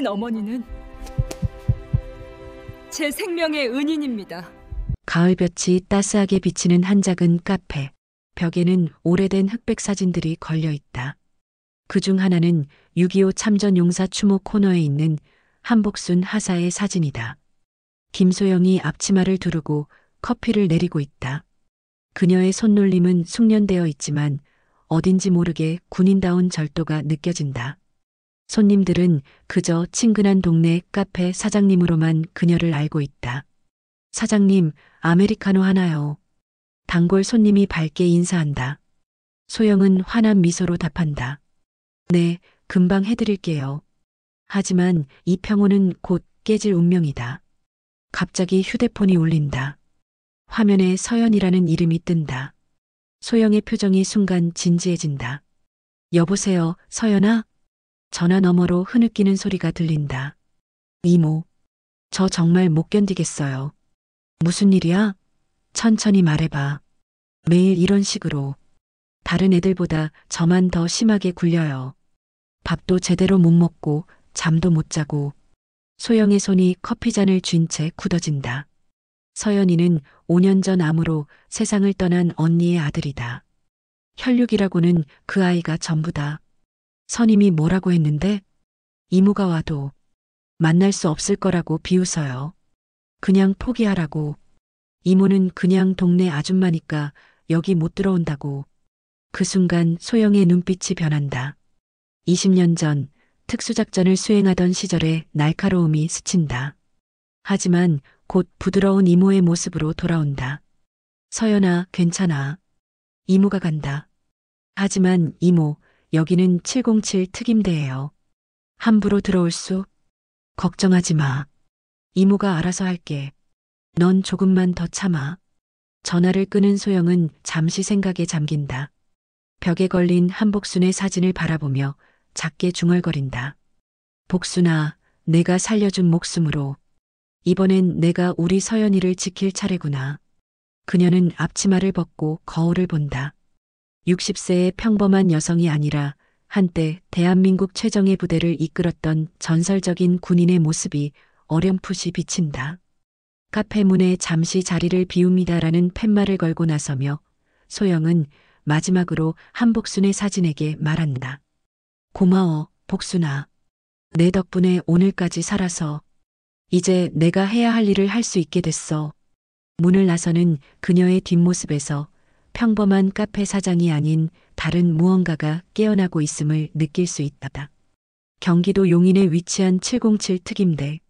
돌보신 어머니는 제 생명의 은인입니다. 가을볕이 따스하게 비치는 한 작은 카페. 벽에는 오래된 흑백 사진들이 걸려 있다. 그중 하나는 6.25 참전 용사 추모 코너에 있는 한복순 하사의 사진이다. 김소영이 앞치마를 두르고 커피를 내리고 있다. 그녀의 손놀림은 숙련되어 있지만 어딘지 모르게 군인다운 절도가 느껴진다. 손님들은 그저 친근한 동네 카페 사장님으로만 그녀를 알고 있다. 사장님, 아메리카노 하나요. 단골 손님이 밝게 인사한다. 소영은 환한 미소로 답한다. 네, 금방 해드릴게요. 하지만 이 평온은 곧 깨질 운명이다. 갑자기 휴대폰이 울린다. 화면에 서연이라는 이름이 뜬다. 소영의 표정이 순간 진지해진다. 여보세요, 서연아? 전화 너머로 흐느끼는 소리가 들린다. 이모, 저 정말 못 견디겠어요. 무슨 일이야? 천천히 말해봐. 매일 이런 식으로. 다른 애들보다 저만 더 심하게 굴려요. 밥도 제대로 못 먹고 잠도 못 자고. 소영의 손이 커피잔을 쥔 채 굳어진다. 서연이는 5년 전 암으로 세상을 떠난 언니의 아들이다. 혈육이라고는 그 아이가 전부다. 선임이 뭐라고 했는데? 이모가 와도 만날 수 없을 거라고 비웃어요. 그냥 포기하라고. 이모는 그냥 동네 아줌마니까 여기 못 들어온다고. 그 순간 소영의 눈빛이 변한다. 20년 전 특수작전을 수행하던 시절의 날카로움이 스친다. 하지만 곧 부드러운 이모의 모습으로 돌아온다. 서연아, 괜찮아. 이모가 간다. 하지만 이모, 여기는 707 특임대예요. 함부로 들어올 수? 걱정하지 마. 이모가 알아서 할게. 넌 조금만 더 참아. 전화를 끄는 소영은 잠시 생각에 잠긴다. 벽에 걸린 한복순의 사진을 바라보며 작게 중얼거린다. 복순아, 내가 살려준 목숨으로. 이번엔 내가 우리 서연이를 지킬 차례구나. 그녀는 앞치마를 벗고 거울을 본다. 60세의 평범한 여성이 아니라 한때 대한민국 최정예 부대를 이끌었던 전설적인 군인의 모습이 어렴풋이 비친다. 카페 문에 잠시 자리를 비웁니다라는 팻말을 걸고 나서며 소영은 마지막으로 한복순의 사진에게 말한다. 고마워, 복순아. 내 덕분에 오늘까지 살아서 이제 내가 해야 할 일을 할 수 있게 됐어. 문을 나서는 그녀의 뒷모습에서 평범한 카페 사장이 아닌 다른 무언가가 깨어나고 있음을 느낄 수 있다. 경기도 용인에 위치한 707 특임대.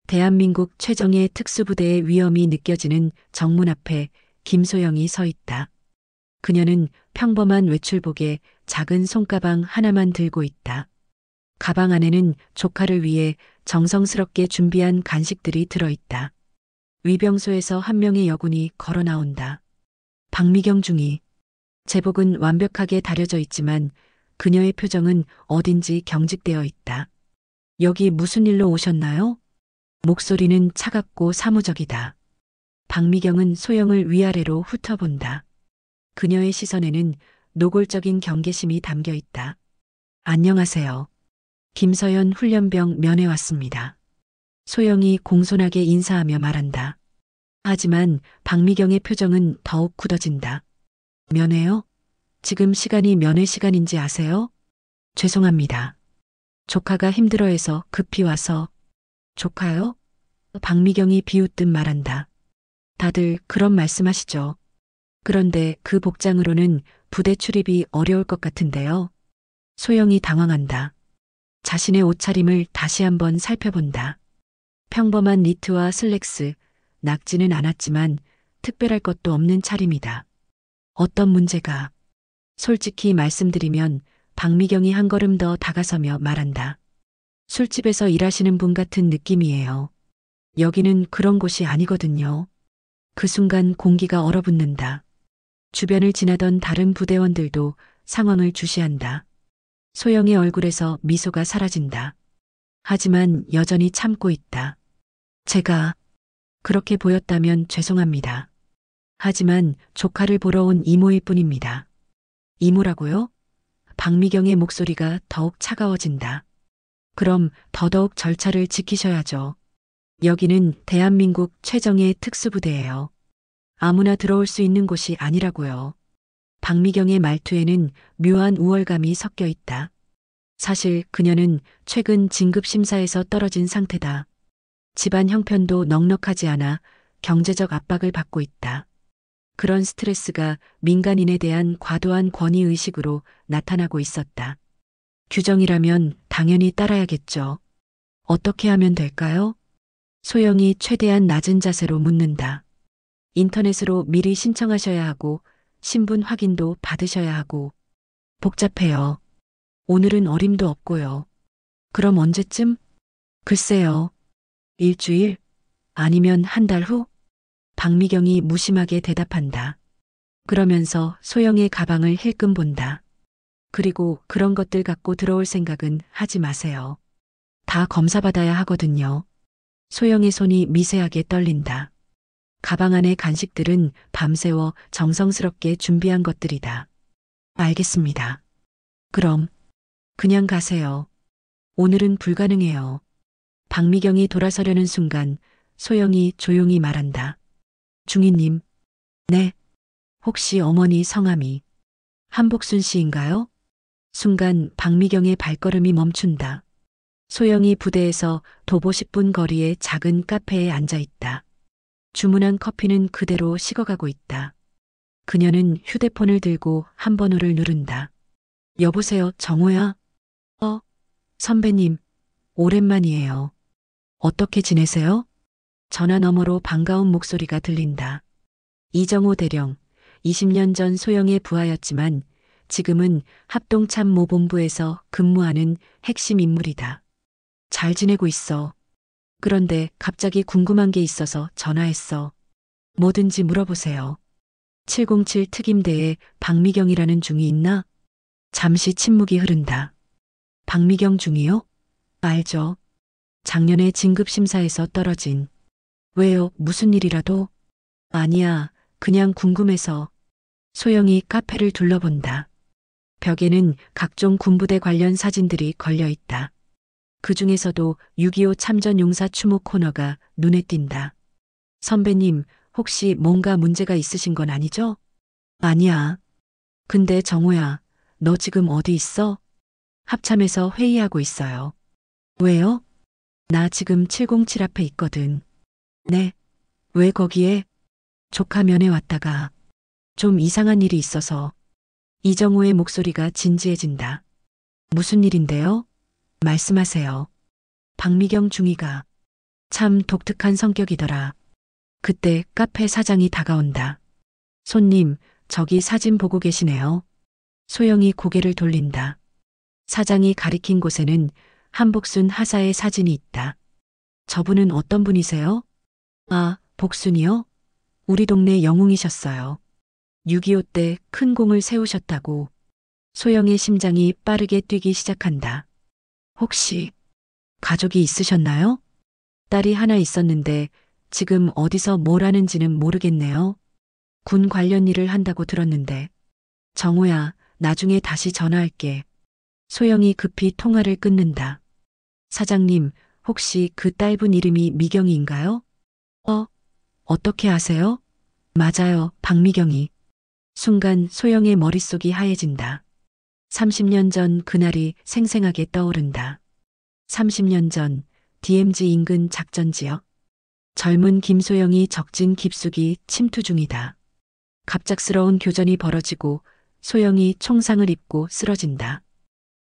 대한민국 최정예 특수부대의 위엄이 느껴지는 정문 앞에 김소영이 서 있다. 그녀는 평범한 외출복에 작은 손가방 하나만 들고 있다. 가방 안에는 조카를 위해 정성스럽게 준비한 간식들이 들어있다. 위병소에서 한 명의 여군이 걸어 나온다. 박미경 중위. 제복은 완벽하게 다려져 있지만 그녀의 표정은 어딘지 경직되어 있다. 여기 무슨 일로 오셨나요? 목소리는 차갑고 사무적이다. 박미경은 소영을 위아래로 훑어본다. 그녀의 시선에는 노골적인 경계심이 담겨 있다. 안녕하세요. 김서연 훈련병 면회 왔습니다. 소영이 공손하게 인사하며 말한다. 하지만 박미경의 표정은 더욱 굳어진다. 면회요? 지금 시간이 면회 시간인지 아세요? 죄송합니다. 조카가 힘들어해서 급히 와서. 조카요? 박미경이 비웃듯 말한다. 다들 그런 말씀하시죠. 그런데 그 복장으로는 부대 출입이 어려울 것 같은데요. 소영이 당황한다. 자신의 옷차림을 다시 한번 살펴본다. 평범한 니트와 슬랙스, 낙지는 않았지만 특별할 것도 없는 차림이다. 어떤 문제가? 솔직히 말씀드리면 박미경이 한 걸음 더 다가서며 말한다. 술집에서 일하시는 분 같은 느낌이에요. 여기는 그런 곳이 아니거든요. 그 순간 공기가 얼어붙는다. 주변을 지나던 다른 부대원들도 상황을 주시한다. 소영의 얼굴에서 미소가 사라진다. 하지만 여전히 참고 있다. 제가 그렇게 보였다면 죄송합니다. 하지만 조카를 보러 온 이모일 뿐입니다. 이모라고요? 박미경의 목소리가 더욱 차가워진다. 그럼 더더욱 절차를 지키셔야죠. 여기는 대한민국 최정예 특수부대예요. 아무나 들어올 수 있는 곳이 아니라고요. 박미경의 말투에는 묘한 우월감이 섞여 있다. 사실 그녀는 최근 진급심사에서 떨어진 상태다. 집안 형편도 넉넉하지 않아 경제적 압박을 받고 있다. 그런 스트레스가 민간인에 대한 과도한 권위의식으로 나타나고 있었다. 규정이라면 당연히 따라야겠죠. 어떻게 하면 될까요? 소영이 최대한 낮은 자세로 묻는다. 인터넷으로 미리 신청하셔야 하고 신분 확인도 받으셔야 하고 복잡해요. 오늘은 어림도 없고요. 그럼 언제쯤? 글쎄요. 일주일? 아니면 한 달 후? 박미경이 무심하게 대답한다. 그러면서 소영의 가방을 힐끔 본다. 그리고 그런 것들 갖고 들어올 생각은 하지 마세요. 다 검사받아야 하거든요. 소영의 손이 미세하게 떨린다. 가방 안의 간식들은 밤새워 정성스럽게 준비한 것들이다. 알겠습니다. 그럼 그냥 가세요. 오늘은 불가능해요. 박미경이 돌아서려는 순간 소영이 조용히 말한다. 중이님. 네. 혹시 어머니 성함이 한복순 씨인가요? 순간 박미경의 발걸음이 멈춘다. 소영이 부대에서 도보 10분 거리의 작은 카페에 앉아 있다. 주문한 커피는 그대로 식어가고 있다. 그녀는 휴대폰을 들고 한 번호를 누른다. 여보세요, 정호야? 선배님, 오랜만이에요. 어떻게 지내세요? 전화 너머로 반가운 목소리가 들린다. 이정호 대령, 20년 전 소영의 부하였지만 지금은 합동참모본부에서 근무하는 핵심 인물이다. 잘 지내고 있어. 그런데 갑자기 궁금한 게 있어서 전화했어. 뭐든지 물어보세요. 707 특임대에 박미경이라는 중이 있나? 잠시 침묵이 흐른다. 박미경 중이요? 알죠. 작년에 진급심사에서 떨어진. 왜요? 무슨 일이라도? 아니야. 그냥 궁금해서. 소영이 카페를 둘러본다. 벽에는 각종 군부대 관련 사진들이 걸려 있다. 그 중에서도 6.25 참전용사 추모 코너가 눈에 띈다. 선배님, 혹시 뭔가 문제가 있으신 건 아니죠? 아니야. 근데 정호야, 너 지금 어디 있어? 합참에서 회의하고 있어요. 왜요? 나 지금 707 앞에 있거든. 네. 왜 거기에? 조카 면회 왔다가 좀 이상한 일이 있어서. 이정호의 목소리가 진지해진다. 무슨 일인데요? 말씀하세요. 박미경 중위가 참 독특한 성격이더라. 그때 카페 사장이 다가온다. 손님, 저기 사진 보고 계시네요. 소영이 고개를 돌린다. 사장이 가리킨 곳에는 한복순 하사의 사진이 있다. 저분은 어떤 분이세요? 아, 복순이요? 우리 동네 영웅이셨어요. 6.25 때 큰 공을 세우셨다고. 소영의 심장이 빠르게 뛰기 시작한다. 혹시 가족이 있으셨나요? 딸이 하나 있었는데 지금 어디서 뭘 하는지는 모르겠네요. 군 관련 일을 한다고 들었는데. 정호야, 나중에 다시 전화할게. 소영이 급히 통화를 끊는다. 사장님, 혹시 그 딸분 이름이 미경이인가요? 어떻게 아세요? 맞아요, 박미경이. 순간 소영의 머릿속이 하얘진다. 30년 전 그날이 생생하게 떠오른다. 30년 전 DMZ 인근 작전 지역. 젊은 김소영이 적진 깊숙이 침투 중이다. 갑작스러운 교전이 벌어지고 소영이 총상을 입고 쓰러진다.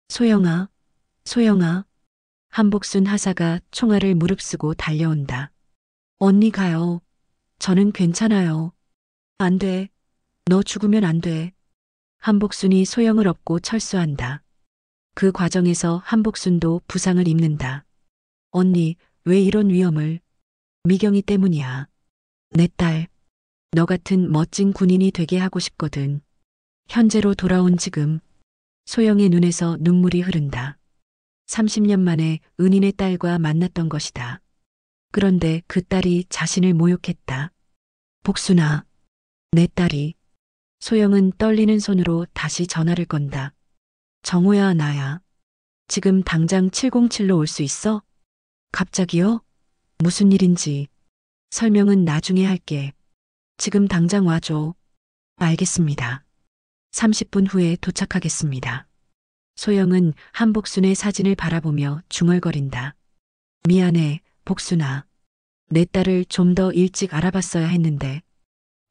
소영아, 소영아. 한복순 하사가 총알을 무릅쓰고 달려온다. 언니 가요. 저는 괜찮아요. 안 돼. 너 죽으면 안 돼. 한복순이 소영을 업고 철수한다. 그 과정에서 한복순도 부상을 입는다. 언니, 왜 이런 위험을? 미경이 때문이야. 내 딸, 너 같은 멋진 군인이 되게 하고 싶거든. 현재로 돌아온 지금, 소영의 눈에서 눈물이 흐른다. 30년 만에 은인의 딸과 만났던 것이다. 그런데 그 딸이 자신을 모욕했다. 복순아, 내 딸이. 소영은 떨리는 손으로 다시 전화를 건다. 정호야, 나야. 지금 당장 707로 올 수 있어? 갑자기요? 무슨 일인지. 설명은 나중에 할게. 지금 당장 와줘. 알겠습니다. 30분 후에 도착하겠습니다. 소영은 한복순의 사진을 바라보며 중얼거린다. 미안해, 복순아. 내 딸을 좀 더 일찍 알아봤어야 했는데.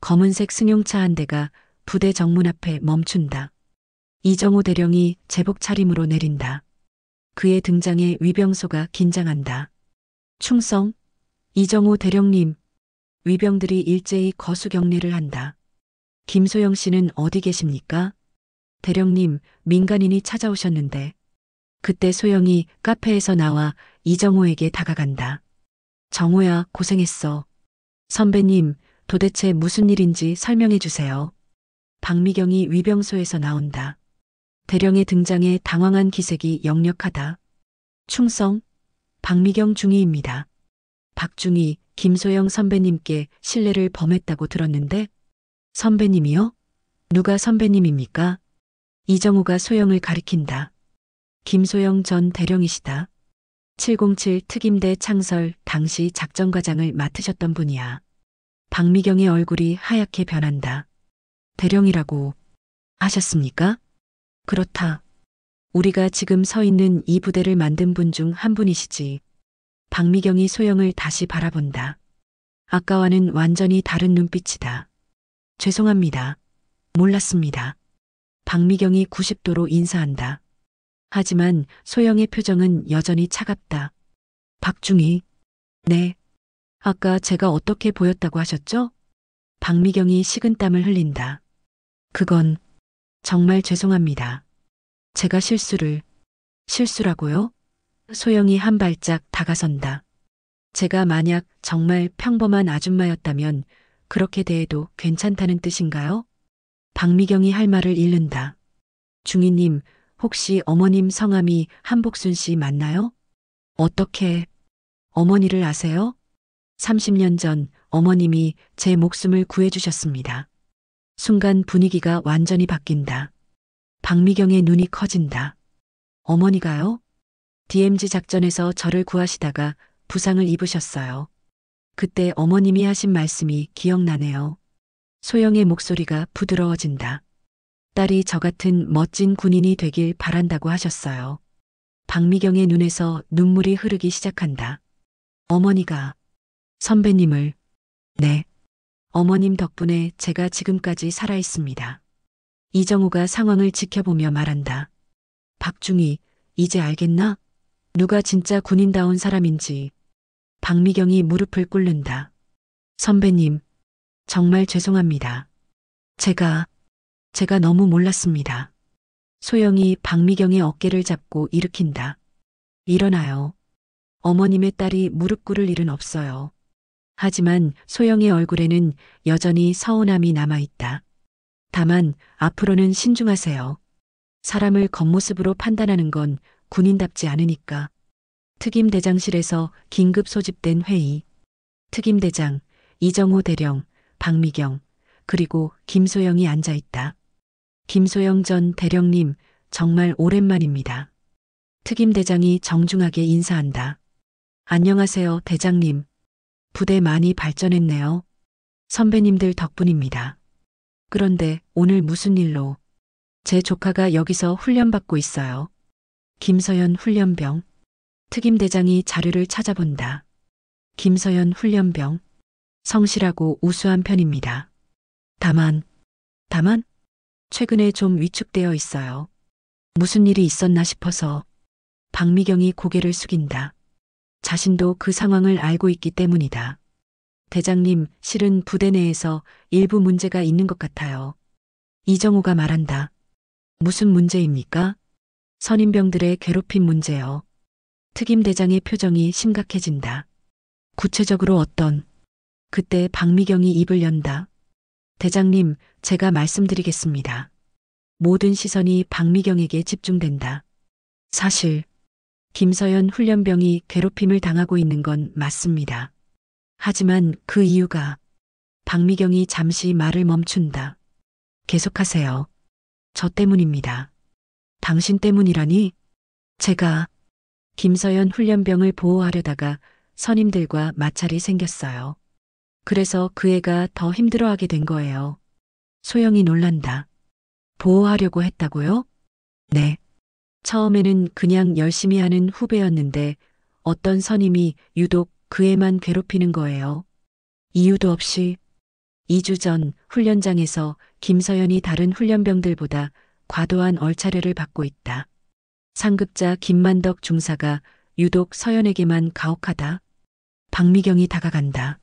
검은색 승용차 한 대가 부대 정문 앞에 멈춘다. 이정호 대령이 제복 차림으로 내린다. 그의 등장에 위병소가 긴장한다. 충성, 이정호 대령님. 위병들이 일제히 거수경례를 한다. 김소영 씨는 어디 계십니까? 대령님, 민간인이 찾아오셨는데. 그때 소영이 카페에서 나와 이정호에게 다가간다. 정호야, 고생했어. 선배님, 도대체 무슨 일인지 설명해 주세요. 박미경이 위병소에서 나온다. 대령의 등장에 당황한 기색이 역력하다. 충성, 박미경 중위입니다. 박중위, 김소영 선배님께 신뢰를 범했다고 들었는데? 선배님이요? 누가 선배님입니까? 이정호가 소영을 가리킨다. 김소영 전 대령이시다. 707 특임대 창설 당시 작전과장을 맡으셨던 분이야. 박미경의 얼굴이 하얗게 변한다. 대령이라고 하셨습니까? 그렇다. 우리가 지금 서 있는 이 부대를 만든 분 중 한 분이시지. 박미경이 소영을 다시 바라본다. 아까와는 완전히 다른 눈빛이다. 죄송합니다. 몰랐습니다. 박미경이 90도로 인사한다. 하지만 소영의 표정은 여전히 차갑다. 박중희. 네. 아까 제가 어떻게 보였다고 하셨죠? 박미경이 식은땀을 흘린다. 그건 정말 죄송합니다. 제가 실수라고요? 소영이 한 발짝 다가선다. 제가 만약 정말 평범한 아줌마였다면 그렇게 대해도 괜찮다는 뜻인가요? 박미경이 할 말을 잃는다. 중희님, 혹시 어머님 성함이 한복순 씨 맞나요? 어떻게 어머니를 아세요? 30년 전 어머님이 제 목숨을 구해주셨습니다. 순간 분위기가 완전히 바뀐다. 박미경의 눈이 커진다. 어머니가요? DMZ 작전에서 저를 구하시다가 부상을 입으셨어요. 그때 어머님이 하신 말씀이 기억나네요. 소영의 목소리가 부드러워진다. 딸이 저 같은 멋진 군인이 되길 바란다고 하셨어요. 박미경의 눈에서 눈물이 흐르기 시작한다. 어머니가 선배님을, 네. 어머님 덕분에 제가 지금까지 살아있습니다. 이정호가 상황을 지켜보며 말한다. 박중희, 이제 알겠나? 누가 진짜 군인다운 사람인지. 박미경이 무릎을 꿇는다. 선배님, 정말 죄송합니다. 제가 너무 몰랐습니다. 소영이 박미경의 어깨를 잡고 일으킨다. 일어나요. 어머님의 딸이 무릎 꿇을 일은 없어요. 하지만 소영의 얼굴에는 여전히 서운함이 남아있다. 다만 앞으로는 신중하세요. 사람을 겉모습으로 판단하는 건 군인답지 않으니까. 특임대장실에서 긴급 소집된 회의. 특임대장, 이정호 대령, 박미경, 그리고 김소영이 앉아있다. 김소영 전 대령님, 정말 오랜만입니다. 특임대장이 정중하게 인사한다. 안녕하세요, 대장님. 부대 많이 발전했네요. 선배님들 덕분입니다. 그런데 오늘 무슨 일로? 제 조카가 여기서 훈련받고 있어요. 김서연 훈련병. 특임대장이 자료를 찾아본다. 김서연 훈련병. 성실하고 우수한 편입니다. 다만? 최근에 좀 위축되어 있어요. 무슨 일이 있었나 싶어서. 박미경이 고개를 숙인다. 자신도 그 상황을 알고 있기 때문이다. 대장님, 실은 부대 내에서 일부 문제가 있는 것 같아요. 이정호가 말한다. 무슨 문제입니까? 선임병들의 괴롭힘 문제요. 특임대장의 표정이 심각해진다. 구체적으로 어떤? 그때 박미경이 입을 연다. 대장님, 제가 말씀드리겠습니다. 모든 시선이 박미경에게 집중된다. 사실 김서연 훈련병이 괴롭힘을 당하고 있는 건 맞습니다. 하지만 그 이유가 박미경이 잠시 말을 멈춘다. 계속하세요. 저 때문입니다. 당신 때문이라니? 제가 김서연 훈련병을 보호하려다가 선임들과 마찰이 생겼어요. 그래서 그 애가 더 힘들어하게 된 거예요. 소영이 놀란다. 보호하려고 했다고요? 네. 처음에는 그냥 열심히 하는 후배였는데 어떤 선임이 유독 그 애만 괴롭히는 거예요. 이유도 없이 2주 전 훈련장에서 김서연이 다른 훈련병들보다 과도한 얼차려를 받고 있다. 상급자 김만덕 중사가 유독 서연에게만 가혹하다. 박미경이 다가간다.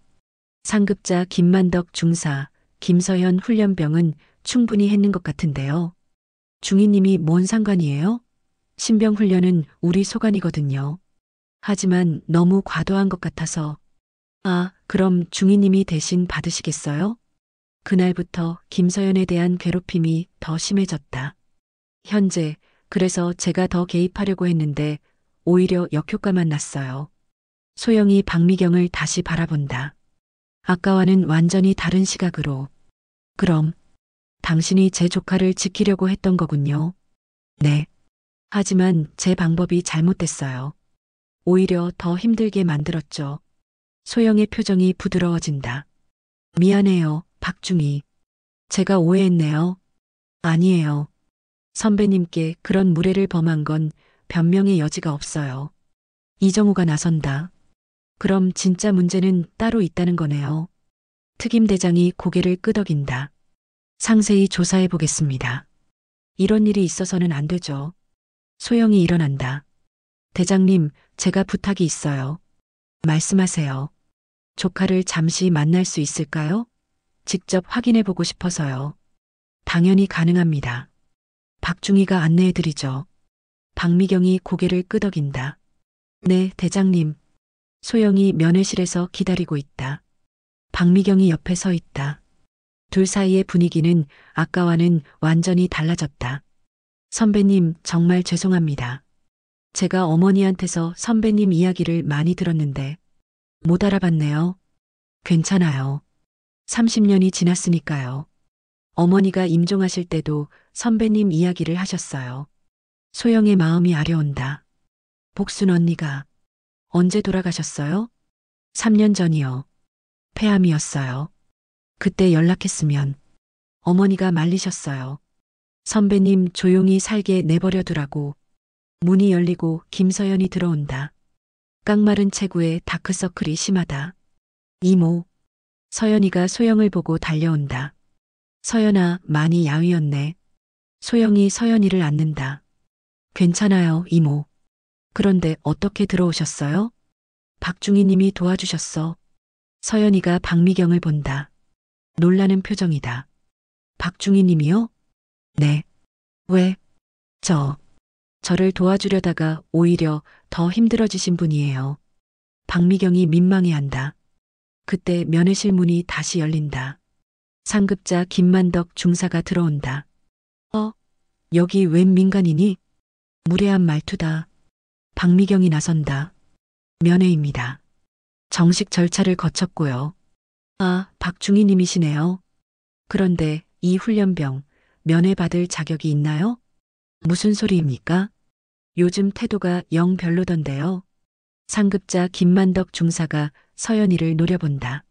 상급자 김만덕 중사, 김서연 훈련병은 충분히 했는 것 같은데요. 중위님이 뭔 상관이에요? 신병 훈련은 우리 소관이거든요. 하지만 너무 과도한 것 같아서. 아, 그럼 중위님이 대신 받으시겠어요? 그날부터 김서연에 대한 괴롭힘이 더 심해졌다. 현재 그래서 제가 더 개입하려고 했는데 오히려 역효과만 났어요. 소영이 박미경을 다시 바라본다. 아까와는 완전히 다른 시각으로. 그럼 당신이 제 조카를 지키려고 했던 거군요. 네. 하지만 제 방법이 잘못됐어요. 오히려 더 힘들게 만들었죠. 소영의 표정이 부드러워진다. 미안해요, 박중희. 제가 오해했네요. 아니에요. 선배님께 그런 무례를 범한 건 변명의 여지가 없어요. 이정우가 나선다. 그럼 진짜 문제는 따로 있다는 거네요. 특임대장이 고개를 끄덕인다. 상세히 조사해 보겠습니다. 이런 일이 있어서는 안 되죠. 소영이 일어난다. 대장님, 제가 부탁이 있어요. 말씀하세요. 조카를 잠시 만날 수 있을까요? 직접 확인해 보고 싶어서요. 당연히 가능합니다. 박중희가 안내해 드리죠. 박미경이 고개를 끄덕인다. 네, 대장님. 소영이 면회실에서 기다리고 있다. 박미경이 옆에 서 있다. 둘 사이의 분위기는 아까와는 완전히 달라졌다. 선배님, 정말 죄송합니다. 제가 어머니한테서 선배님 이야기를 많이 들었는데 못 알아봤네요. 괜찮아요. 30년이 지났으니까요. 어머니가 임종하실 때도 선배님 이야기를 하셨어요. 소영의 마음이 아려온다. 복순 언니가 언제 돌아가셨어요? 3년 전이요. 폐암이었어요. 그때 연락했으면 어머니가 말리셨어요. 선배님 조용히 살게 내버려 두라고. 문이 열리고 김서연이 들어온다. 깡마른 체구에 다크서클이 심하다. 이모. 서연이가 소영을 보고 달려온다. 서연아, 많이 야위었네. 소영이 서연이를 안는다. 괜찮아요, 이모. 그런데 어떻게 들어오셨어요? 박중희 님이 도와주셨어. 서연이가 박미경을 본다. 놀라는 표정이다. 박중희 님이요? 네. 왜? 저를 도와주려다가 오히려 더 힘들어지신 분이에요. 박미경이 민망해한다. 그때 면회실 문이 다시 열린다. 상급자 김만덕 중사가 들어온다. 여기 웬 민간이니? 무례한 말투다. 박미경이 나선다. 면회입니다. 정식 절차를 거쳤고요. 아, 박중희 님이시네요. 그런데 이 훈련병 면회 받을 자격이 있나요? 무슨 소리입니까? 요즘 태도가 영 별로던데요. 상급자 김만덕 중사가 서연이를 노려본다.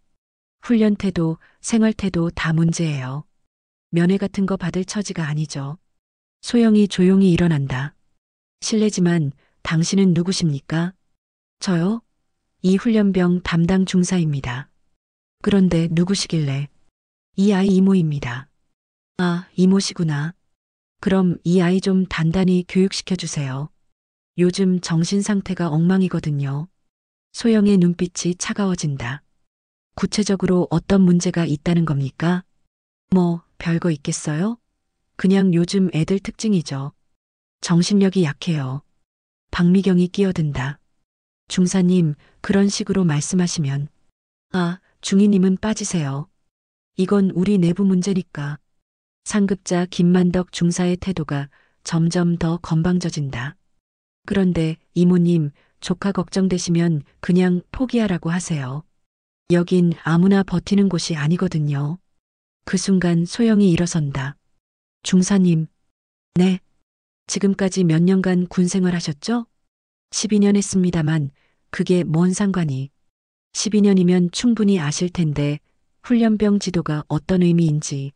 훈련 태도, 생활 태도 다 문제예요. 면회 같은 거 받을 처지가 아니죠. 소영이 조용히 일어난다. 실례지만 당신은 누구십니까? 저요? 이 훈련병 담당 중사입니다. 그런데 누구시길래? 이 아이 이모입니다. 아, 이모시구나. 그럼 이 아이 좀 단단히 교육시켜 주세요. 요즘 정신 상태가 엉망이거든요. 소영의 눈빛이 차가워진다. 구체적으로 어떤 문제가 있다는 겁니까? 뭐, 별거 있겠어요? 그냥 요즘 애들 특징이죠. 정신력이 약해요. 박미경이 끼어든다. 중사님, 그런 식으로 말씀하시면. 아, 중이님은 빠지세요. 이건 우리 내부 문제니까. 상급자 김만덕 중사의 태도가 점점 더 건방져진다. 그런데 이모님, 조카 걱정되시면 그냥 포기하라고 하세요. 여긴 아무나 버티는 곳이 아니거든요. 그 순간 소영이 일어선다. 중사님. 네. 지금까지 몇 년간 군 생활하셨죠? 12년 했습니다만 그게 뭔 상관이. 12년이면 충분히 아실 텐데 훈련병 지도가 어떤 의미인지.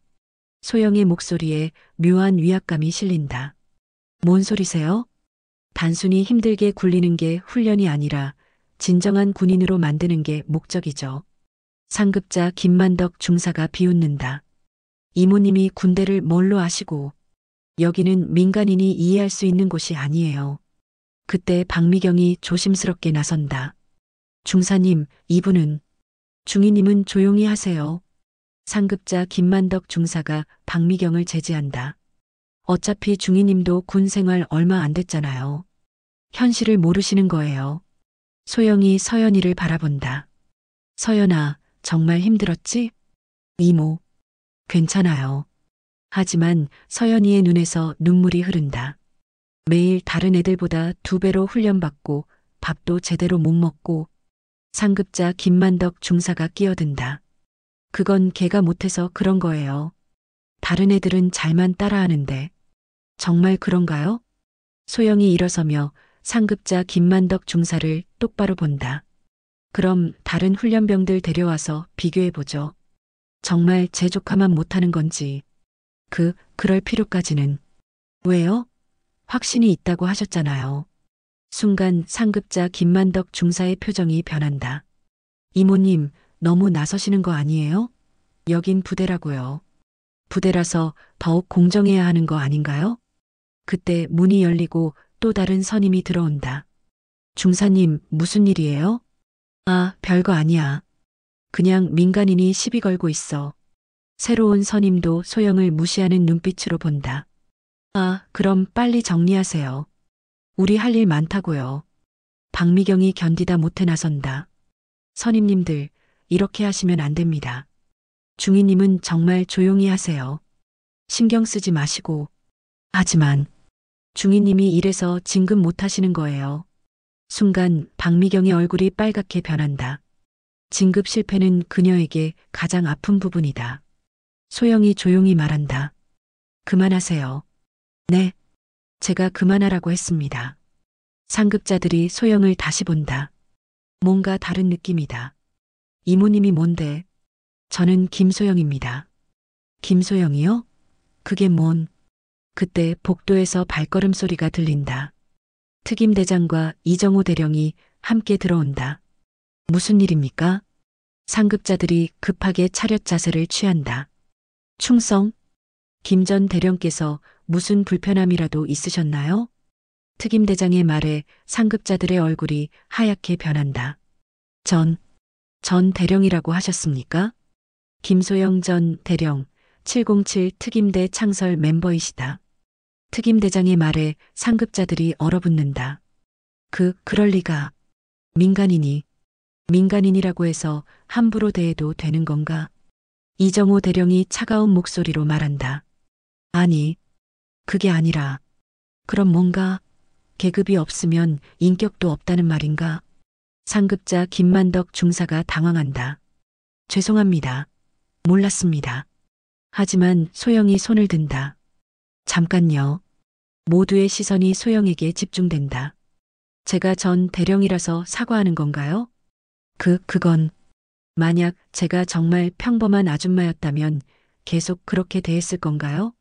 소영의 목소리에 묘한 위압감이 실린다. 뭔 소리세요? 단순히 힘들게 굴리는 게 훈련이 아니라 진정한 군인으로 만드는 게 목적이죠. 상급자 김만덕 중사가 비웃는다. 이모님이 군대를 뭘로 아시고 여기는 민간인이 이해할 수 있는 곳이 아니에요. 그때 박미경이 조심스럽게 나선다. 중사님, 이분은 중이님은 조용히 하세요. 상급자 김만덕 중사가 박미경을 제지한다. 어차피 중이님도 군 생활 얼마 안 됐잖아요. 현실을 모르시는 거예요. 소영이 서연이를 바라본다. 서연아, 정말 힘들었지? 이모, 괜찮아요. 하지만 서연이의 눈에서 눈물이 흐른다. 매일 다른 애들보다 2배로 훈련받고 밥도 제대로 못 먹고. 상급자 김만덕 중사가 끼어든다. 그건 걔가 못해서 그런 거예요. 다른 애들은 잘만 따라하는데. 정말 그런가요? 소영이 일어서며 상급자 김만덕 중사를 똑바로 본다. 그럼 다른 훈련병들 데려와서 비교해보죠. 정말 제 조카만 못하는 건지. 그럴 필요까지는. 왜요? 확신이 있다고 하셨잖아요. 순간 상급자 김만덕 중사의 표정이 변한다. 이모님, 너무 나서시는 거 아니에요? 여긴 부대라고요. 부대라서 더욱 공정해야 하는 거 아닌가요? 그때 문이 열리고 또 다른 선임이 들어온다. 중사님, 무슨 일이에요? 아, 별거 아니야. 그냥 민간인이 시비 걸고 있어. 새로운 선임도 소영을 무시하는 눈빛으로 본다. 아, 그럼 빨리 정리하세요. 우리 할 일 많다고요. 박미경이 견디다 못해 나선다. 선임님들, 이렇게 하시면 안 됩니다. 중이님은 정말 조용히 하세요. 신경 쓰지 마시고. 하지만 중이님이 이래서 진급 못 하시는 거예요. 순간 박미경의 얼굴이 빨갛게 변한다. 진급 실패는 그녀에게 가장 아픈 부분이다. 소영이 조용히 말한다. 그만하세요. 네, 제가 그만하라고 했습니다. 상급자들이 소영을 다시 본다. 뭔가 다른 느낌이다. 이모님이 뭔데? 저는 김소영입니다. 김소영이요? 그게 뭔? 그때 복도에서 발걸음 소리가 들린다. 특임대장과 이정호 대령이 함께 들어온다. 무슨 일입니까? 상급자들이 급하게 차렷 자세를 취한다. 충성? 김 전 대령께서 무슨 불편함이라도 있으셨나요? 특임대장의 말에 상급자들의 얼굴이 하얗게 변한다. 전 대령이라고 하셨습니까? 김소영 전 대령, 707 특임대 창설 멤버이시다. 특임대장의 말에 상급자들이 얼어붙는다. 그럴 리가. 민간인이라고 해서 함부로 대해도 되는 건가? 이정호 대령이 차가운 목소리로 말한다. 아니, 그게 아니라. 그럼 뭔가 계급이 없으면 인격도 없다는 말인가? 상급자 김만덕 중사가 당황한다. 죄송합니다. 몰랐습니다. 하지만 소영이 손을 든다. 잠깐요. 모두의 시선이 소영에게 집중된다. 제가 전 대령이라서 사과하는 건가요? 그건 만약 제가 정말 평범한 아줌마였다면 계속 그렇게 대했을 건가요?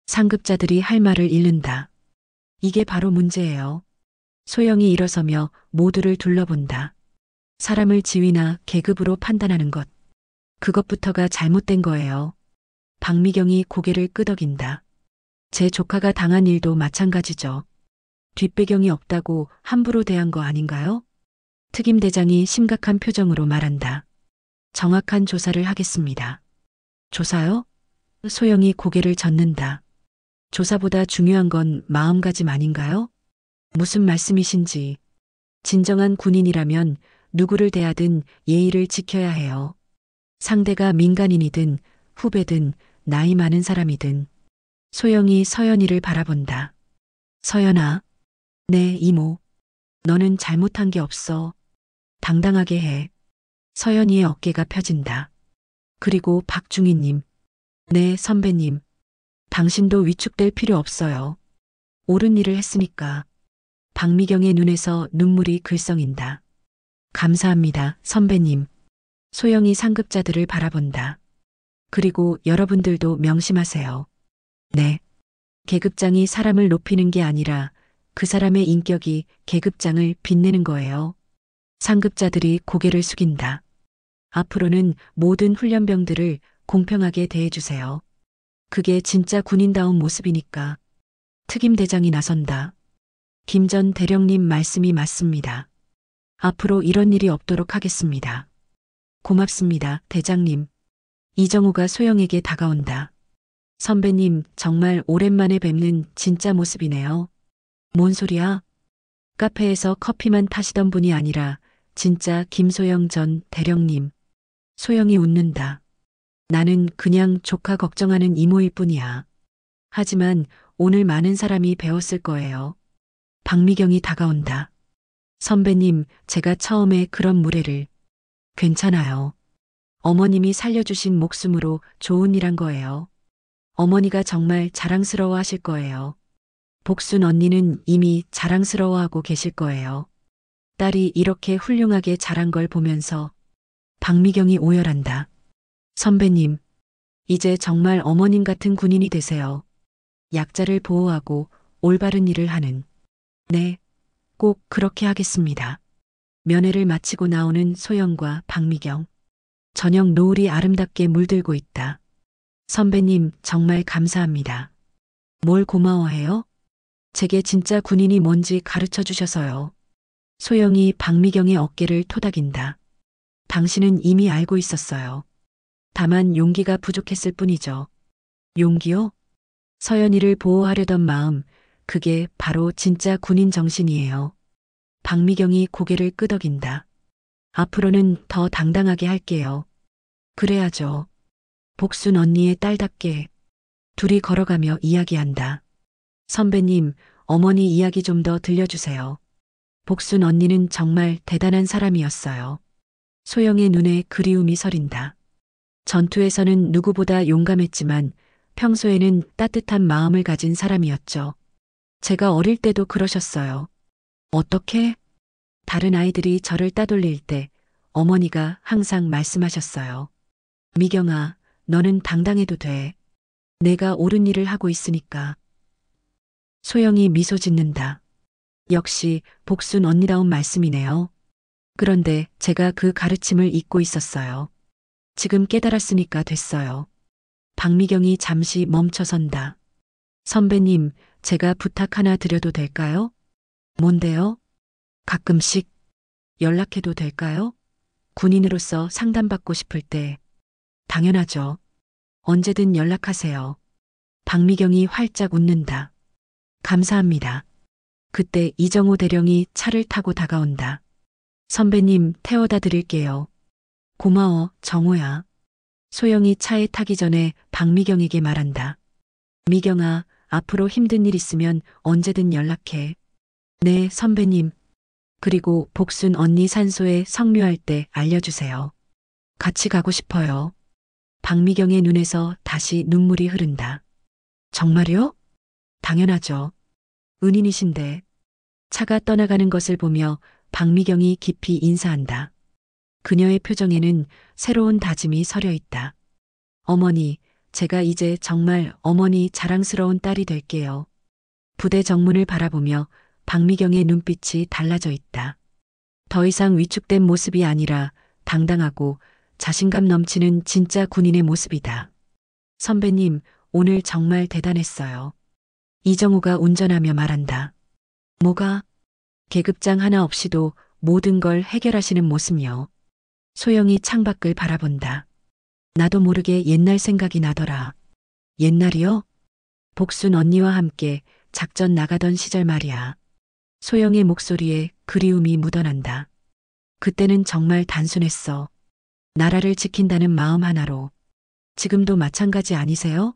상급자들이 할 말을 잃는다. 이게 바로 문제예요. 소영이 일어서며 모두를 둘러본다. 사람을 지위나 계급으로 판단하는 것. 그것부터가 잘못된 거예요. 박미경이 고개를 끄덕인다. 제 조카가 당한 일도 마찬가지죠. 뒷배경이 없다고 함부로 대한 거 아닌가요? 특임대장이 심각한 표정으로 말한다. 정확한 조사를 하겠습니다. 조사요? 소영이 고개를 젓는다. 조사보다 중요한 건 마음가짐 아닌가요? 무슨 말씀이신지. 진정한 군인이라면 누구를 대하든 예의를 지켜야 해요. 상대가 민간인이든 후배든 나이 많은 사람이든. 소영이 서연이를 바라본다. 서연아. 네, 이모. 너는 잘못한 게 없어. 당당하게 해. 서연이의 어깨가 펴진다. 그리고 박중희님. 네, 선배님. 당신도 위축될 필요 없어요. 옳은 일을 했으니까. 박미경의 눈에서 눈물이 글썽인다. 감사합니다, 선배님. 소영이 상급자들을 바라본다. 그리고 여러분들도 명심하세요. 네. 계급장이 사람을 높이는 게 아니라 그 사람의 인격이 계급장을 빛내는 거예요. 상급자들이 고개를 숙인다. 앞으로는 모든 훈련병들을 공평하게 대해주세요. 그게 진짜 군인다운 모습이니까. 특임대장이 나선다. 김 전 대령님 말씀이 맞습니다. 앞으로 이런 일이 없도록 하겠습니다. 고맙습니다, 대장님. 이정우가 소영에게 다가온다. 선배님, 정말 오랜만에 뵙는 진짜 모습이네요. 뭔 소리야? 카페에서 커피만 타시던 분이 아니라 진짜 김소영 전 대령님. 소영이 웃는다. 나는 그냥 조카 걱정하는 이모일 뿐이야. 하지만 오늘 많은 사람이 배웠을 거예요. 박미경이 다가온다. 선배님, 제가 처음에 그런 무례를. 괜찮아요. 어머님이 살려주신 목숨으로 좋은 일 한 거예요. 어머니가 정말 자랑스러워 하실 거예요. 복순 언니는 이미 자랑스러워하고 계실 거예요. 딸이 이렇게 훌륭하게 자란 걸 보면서 박미경이 오열한다. 선배님, 이제 정말 어머님 같은 군인이 되세요. 약자를 보호하고 올바른 일을 하는. 네, 꼭 그렇게 하겠습니다. 면회를 마치고 나오는 소영과 박미경. 저녁 노을이 아름답게 물들고 있다. 선배님, 정말 감사합니다. 뭘 고마워해요? 제게 진짜 군인이 뭔지 가르쳐 주셔서요. 소영이 박미경의 어깨를 토닥인다. 당신은 이미 알고 있었어요. 다만 용기가 부족했을 뿐이죠. 용기요? 서연이를 보호하려던 마음, 그게 바로 진짜 군인 정신이에요. 박미경이 고개를 끄덕인다. 앞으로는 더 당당하게 할게요. 그래야죠. 복순 언니의 딸답게. 둘이 걸어가며 이야기한다. 선배님, 어머니 이야기 좀 더 들려주세요. 복순 언니는 정말 대단한 사람이었어요. 소영의 눈에 그리움이 서린다. 전투에서는 누구보다 용감했지만 평소에는 따뜻한 마음을 가진 사람이었죠. 제가 어릴 때도 그러셨어요. 어떻게? 다른 아이들이 저를 따돌릴 때 어머니가 항상 말씀하셨어요. 미경아, 너는 당당해도 돼. 내가 옳은 일을 하고 있으니까. 소영이 미소 짓는다. 역시 복순 언니다운 말씀이네요. 그런데 제가 그 가르침을 잊고 있었어요. 지금 깨달았으니까 됐어요. 박미경이 잠시 멈춰선다. 선배님, 제가 부탁 하나 드려도 될까요? 뭔데요? 가끔씩 연락해도 될까요? 군인으로서 상담받고 싶을 때. 당연하죠. 언제든 연락하세요. 박미경이 활짝 웃는다. 감사합니다. 그때 이정호 대령이 차를 타고 다가온다. 선배님, 태워다 드릴게요. 고마워, 정호야. 소영이 차에 타기 전에 박미경에게 말한다. 미경아, 앞으로 힘든 일 있으면 언제든 연락해. 네, 선배님. 그리고 복순 언니 산소에 성묘할 때 알려주세요. 같이 가고 싶어요. 박미경의 눈에서 다시 눈물이 흐른다. 정말요? 당연하죠. 은인이신데. 차가 떠나가는 것을 보며 박미경이 깊이 인사한다. 그녀의 표정에는 새로운 다짐이 서려 있다. 어머니, 제가 이제 정말 어머니 자랑스러운 딸이 될게요. 부대 정문을 바라보며 박미경의 눈빛이 달라져 있다. 더 이상 위축된 모습이 아니라 당당하고 자신감 넘치는 진짜 군인의 모습이다. 선배님, 오늘 정말 대단했어요. 이정우가 운전하며 말한다. 뭐가? 계급장 하나 없이도 모든 걸 해결하시는 모습이요. 소영이 창밖을 바라본다. 나도 모르게 옛날 생각이 나더라. 옛날이요? 복순 언니와 함께 작전 나가던 시절 말이야. 소영의 목소리에 그리움이 묻어난다. 그때는 정말 단순했어. 나라를 지킨다는 마음 하나로. 지금도 마찬가지 아니세요?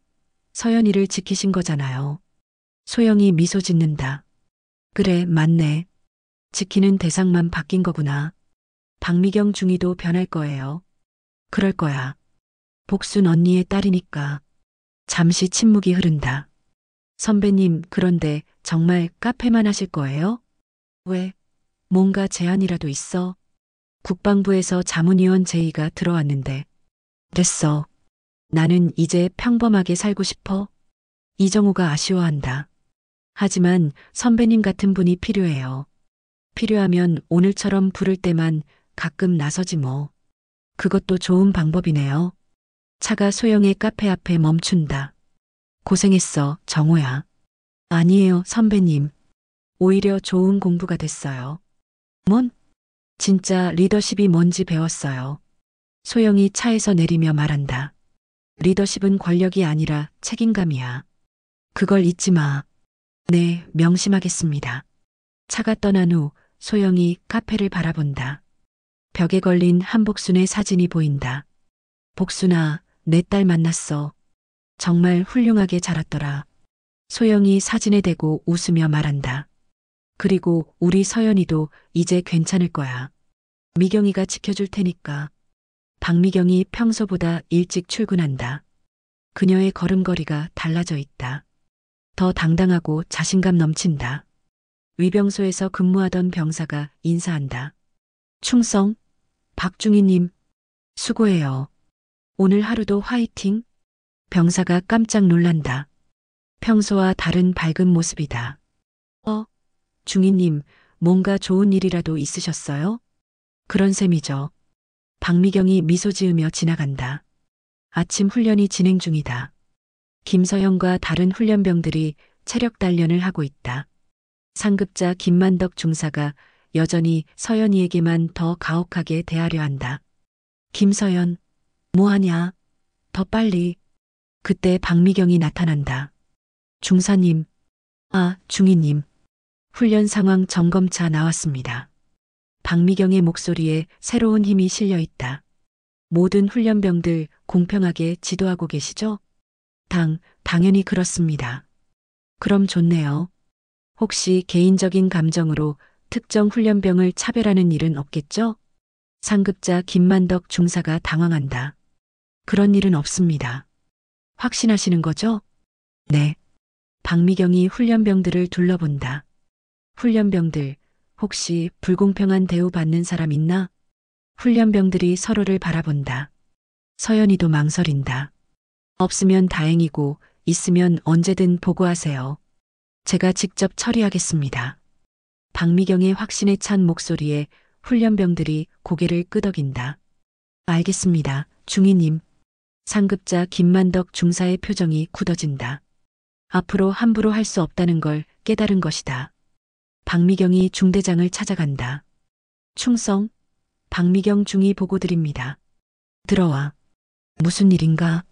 서연이를 지키신 거잖아요. 소영이 미소 짓는다. 그래, 맞네. 지키는 대상만 바뀐 거구나. 박미경 중이도 변할 거예요. 그럴 거야. 복순 언니의 딸이니까. 잠시 침묵이 흐른다. 선배님, 그런데 정말 카페만 하실 거예요? 왜? 뭔가 제안이라도 있어? 국방부에서 자문위원 제의가 들어왔는데. 됐어. 나는 이제 평범하게 살고 싶어. 이정우가 아쉬워한다. 하지만 선배님 같은 분이 필요해요. 필요하면 오늘처럼 부를 때만 가끔 나서지 뭐. 그것도 좋은 방법이네요. 차가 소영의 카페 앞에 멈춘다. 고생했어, 정호야. 아니에요, 선배님. 오히려 좋은 공부가 됐어요. 뭔? 진짜 리더십이 뭔지 배웠어요. 소영이 차에서 내리며 말한다. 리더십은 권력이 아니라 책임감이야. 그걸 잊지 마. 네, 명심하겠습니다. 차가 떠난 후 소영이 카페를 바라본다. 벽에 걸린 한복순의 사진이 보인다. 복순아, 내 딸 만났어. 정말 훌륭하게 자랐더라. 소영이 사진에 대고 웃으며 말한다. 그리고 우리 서연이도 이제 괜찮을 거야. 미경이가 지켜줄 테니까. 박미경이 평소보다 일찍 출근한다. 그녀의 걸음걸이가 달라져 있다. 더 당당하고 자신감 넘친다. 위병소에서 근무하던 병사가 인사한다. 충성, 박중희님, 수고해요. 오늘 하루도 화이팅. 병사가 깜짝 놀란다. 평소와 다른 밝은 모습이다. 중희님, 뭔가 좋은 일이라도 있으셨어요? 그런 셈이죠. 박미경이 미소 지으며 지나간다. 아침 훈련이 진행 중이다. 김서영과 다른 훈련병들이 체력 단련을 하고 있다. 상급자 김만덕 중사가 여전히 서연이에게만 더 가혹하게 대하려 한다. 김서연, 뭐하냐? 더 빨리. 그때 박미경이 나타난다. 중사님, 중희님. 훈련 상황 점검차 나왔습니다. 박미경의 목소리에 새로운 힘이 실려 있다. 모든 훈련병들 공평하게 지도하고 계시죠? 당연히 그렇습니다. 그럼 좋네요. 혹시 개인적인 감정으로 특정 훈련병을 차별하는 일은 없겠죠? 상급자 김만덕 중사가 당황한다. 그런 일은 없습니다. 확신하시는 거죠? 네. 박미경이 훈련병들을 둘러본다. 훈련병들, 혹시 불공평한 대우 받는 사람 있나? 훈련병들이 서로를 바라본다. 서연이도 망설인다. 없으면 다행이고 있으면 언제든 보고하세요. 제가 직접 처리하겠습니다. 박미경의 확신에 찬 목소리에 훈련병들이 고개를 끄덕인다. 알겠습니다, 중위님. 상급자 김만덕 중사의 표정이 굳어진다. 앞으로 함부로 할 수 없다는 걸 깨달은 것이다. 박미경이 중대장을 찾아간다. 충성, 박미경 중위 보고드립니다. 들어와. 무슨 일인가?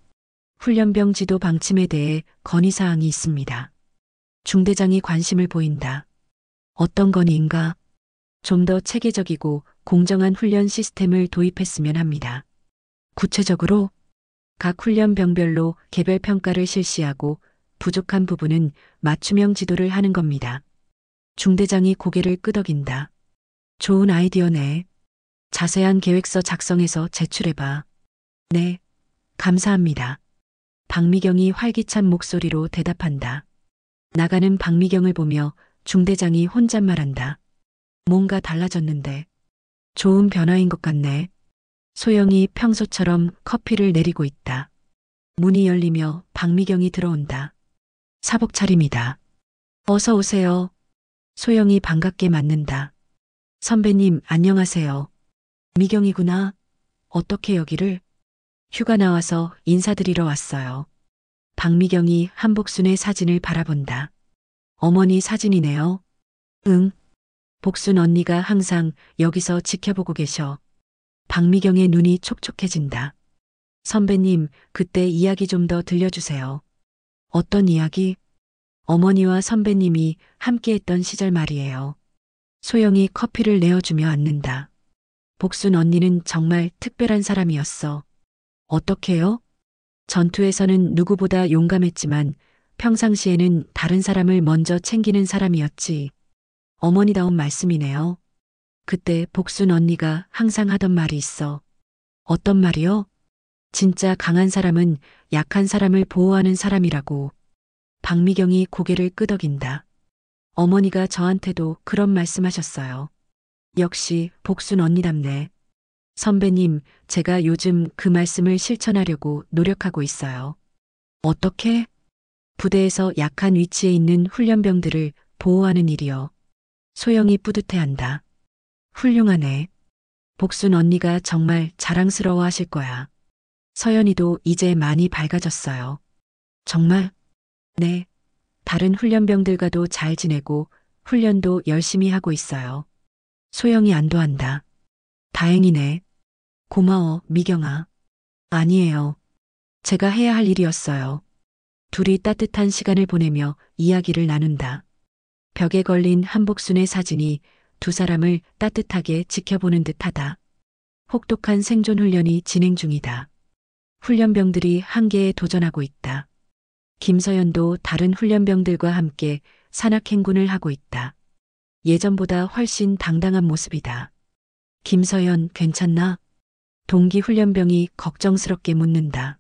훈련병 지도 방침에 대해 건의사항이 있습니다. 중대장이 관심을 보인다. 어떤 건의인가? 좀 더 체계적이고 공정한 훈련 시스템을 도입했으면 합니다. 구체적으로 각 훈련병별로 개별 평가를 실시하고 부족한 부분은 맞춤형 지도를 하는 겁니다. 중대장이 고개를 끄덕인다. 좋은 아이디어네. 자세한 계획서 작성해서 제출해봐. 네, 감사합니다. 박미경이 활기찬 목소리로 대답한다. 나가는 박미경을 보며 중대장이 혼잣말한다. 뭔가 달라졌는데. 좋은 변화인 것 같네. 소영이 평소처럼 커피를 내리고 있다. 문이 열리며 박미경이 들어온다. 사복 차림이다. 어서 오세요. 소영이 반갑게 맞는다. 선배님, 안녕하세요. 미경이구나. 어떻게 여기를? 휴가 나와서 인사드리러 왔어요. 박미경이 한복순의 사진을 바라본다. 어머니 사진이네요. 응. 복순 언니가 항상 여기서 지켜보고 계셔. 박미경의 눈이 촉촉해진다. 선배님, 그때 이야기 좀 더 들려주세요. 어떤 이야기? 어머니와 선배님이 함께했던 시절 말이에요. 소영이 커피를 내어주며 앉는다. 복순 언니는 정말 특별한 사람이었어. 어떻게요? 전투에서는 누구보다 용감했지만 평상시에는 다른 사람을 먼저 챙기는 사람이었지. 어머니다운 말씀이네요. 그때 복순 언니가 항상 하던 말이 있어. 어떤 말이요? 진짜 강한 사람은 약한 사람을 보호하는 사람이라고. 박미경이 고개를 끄덕인다. 어머니가 저한테도 그런 말씀하셨어요. 역시 복순 언니답네. 선배님, 제가 요즘 그 말씀을 실천하려고 노력하고 있어요. 어떻게? 부대에서 약한 위치에 있는 훈련병들을 보호하는 일이요. 소영이 뿌듯해한다. 훌륭하네. 복순 언니가 정말 자랑스러워 하실 거야. 서연이도 이제 많이 밝아졌어요. 정말? 네. 다른 훈련병들과도 잘 지내고 훈련도 열심히 하고 있어요. 소영이 안도한다. 다행이네. 고마워, 미경아. 아니에요. 제가 해야 할 일이었어요. 둘이 따뜻한 시간을 보내며 이야기를 나눈다. 벽에 걸린 한복순의 사진이 두 사람을 따뜻하게 지켜보는 듯하다. 혹독한 생존 훈련이 진행 중이다. 훈련병들이 한계에 도전하고 있다. 김서연도 다른 훈련병들과 함께 산악행군을 하고 있다. 예전보다 훨씬 당당한 모습이다. 김서연, 괜찮나? 동기 훈련병이 걱정스럽게 묻는다.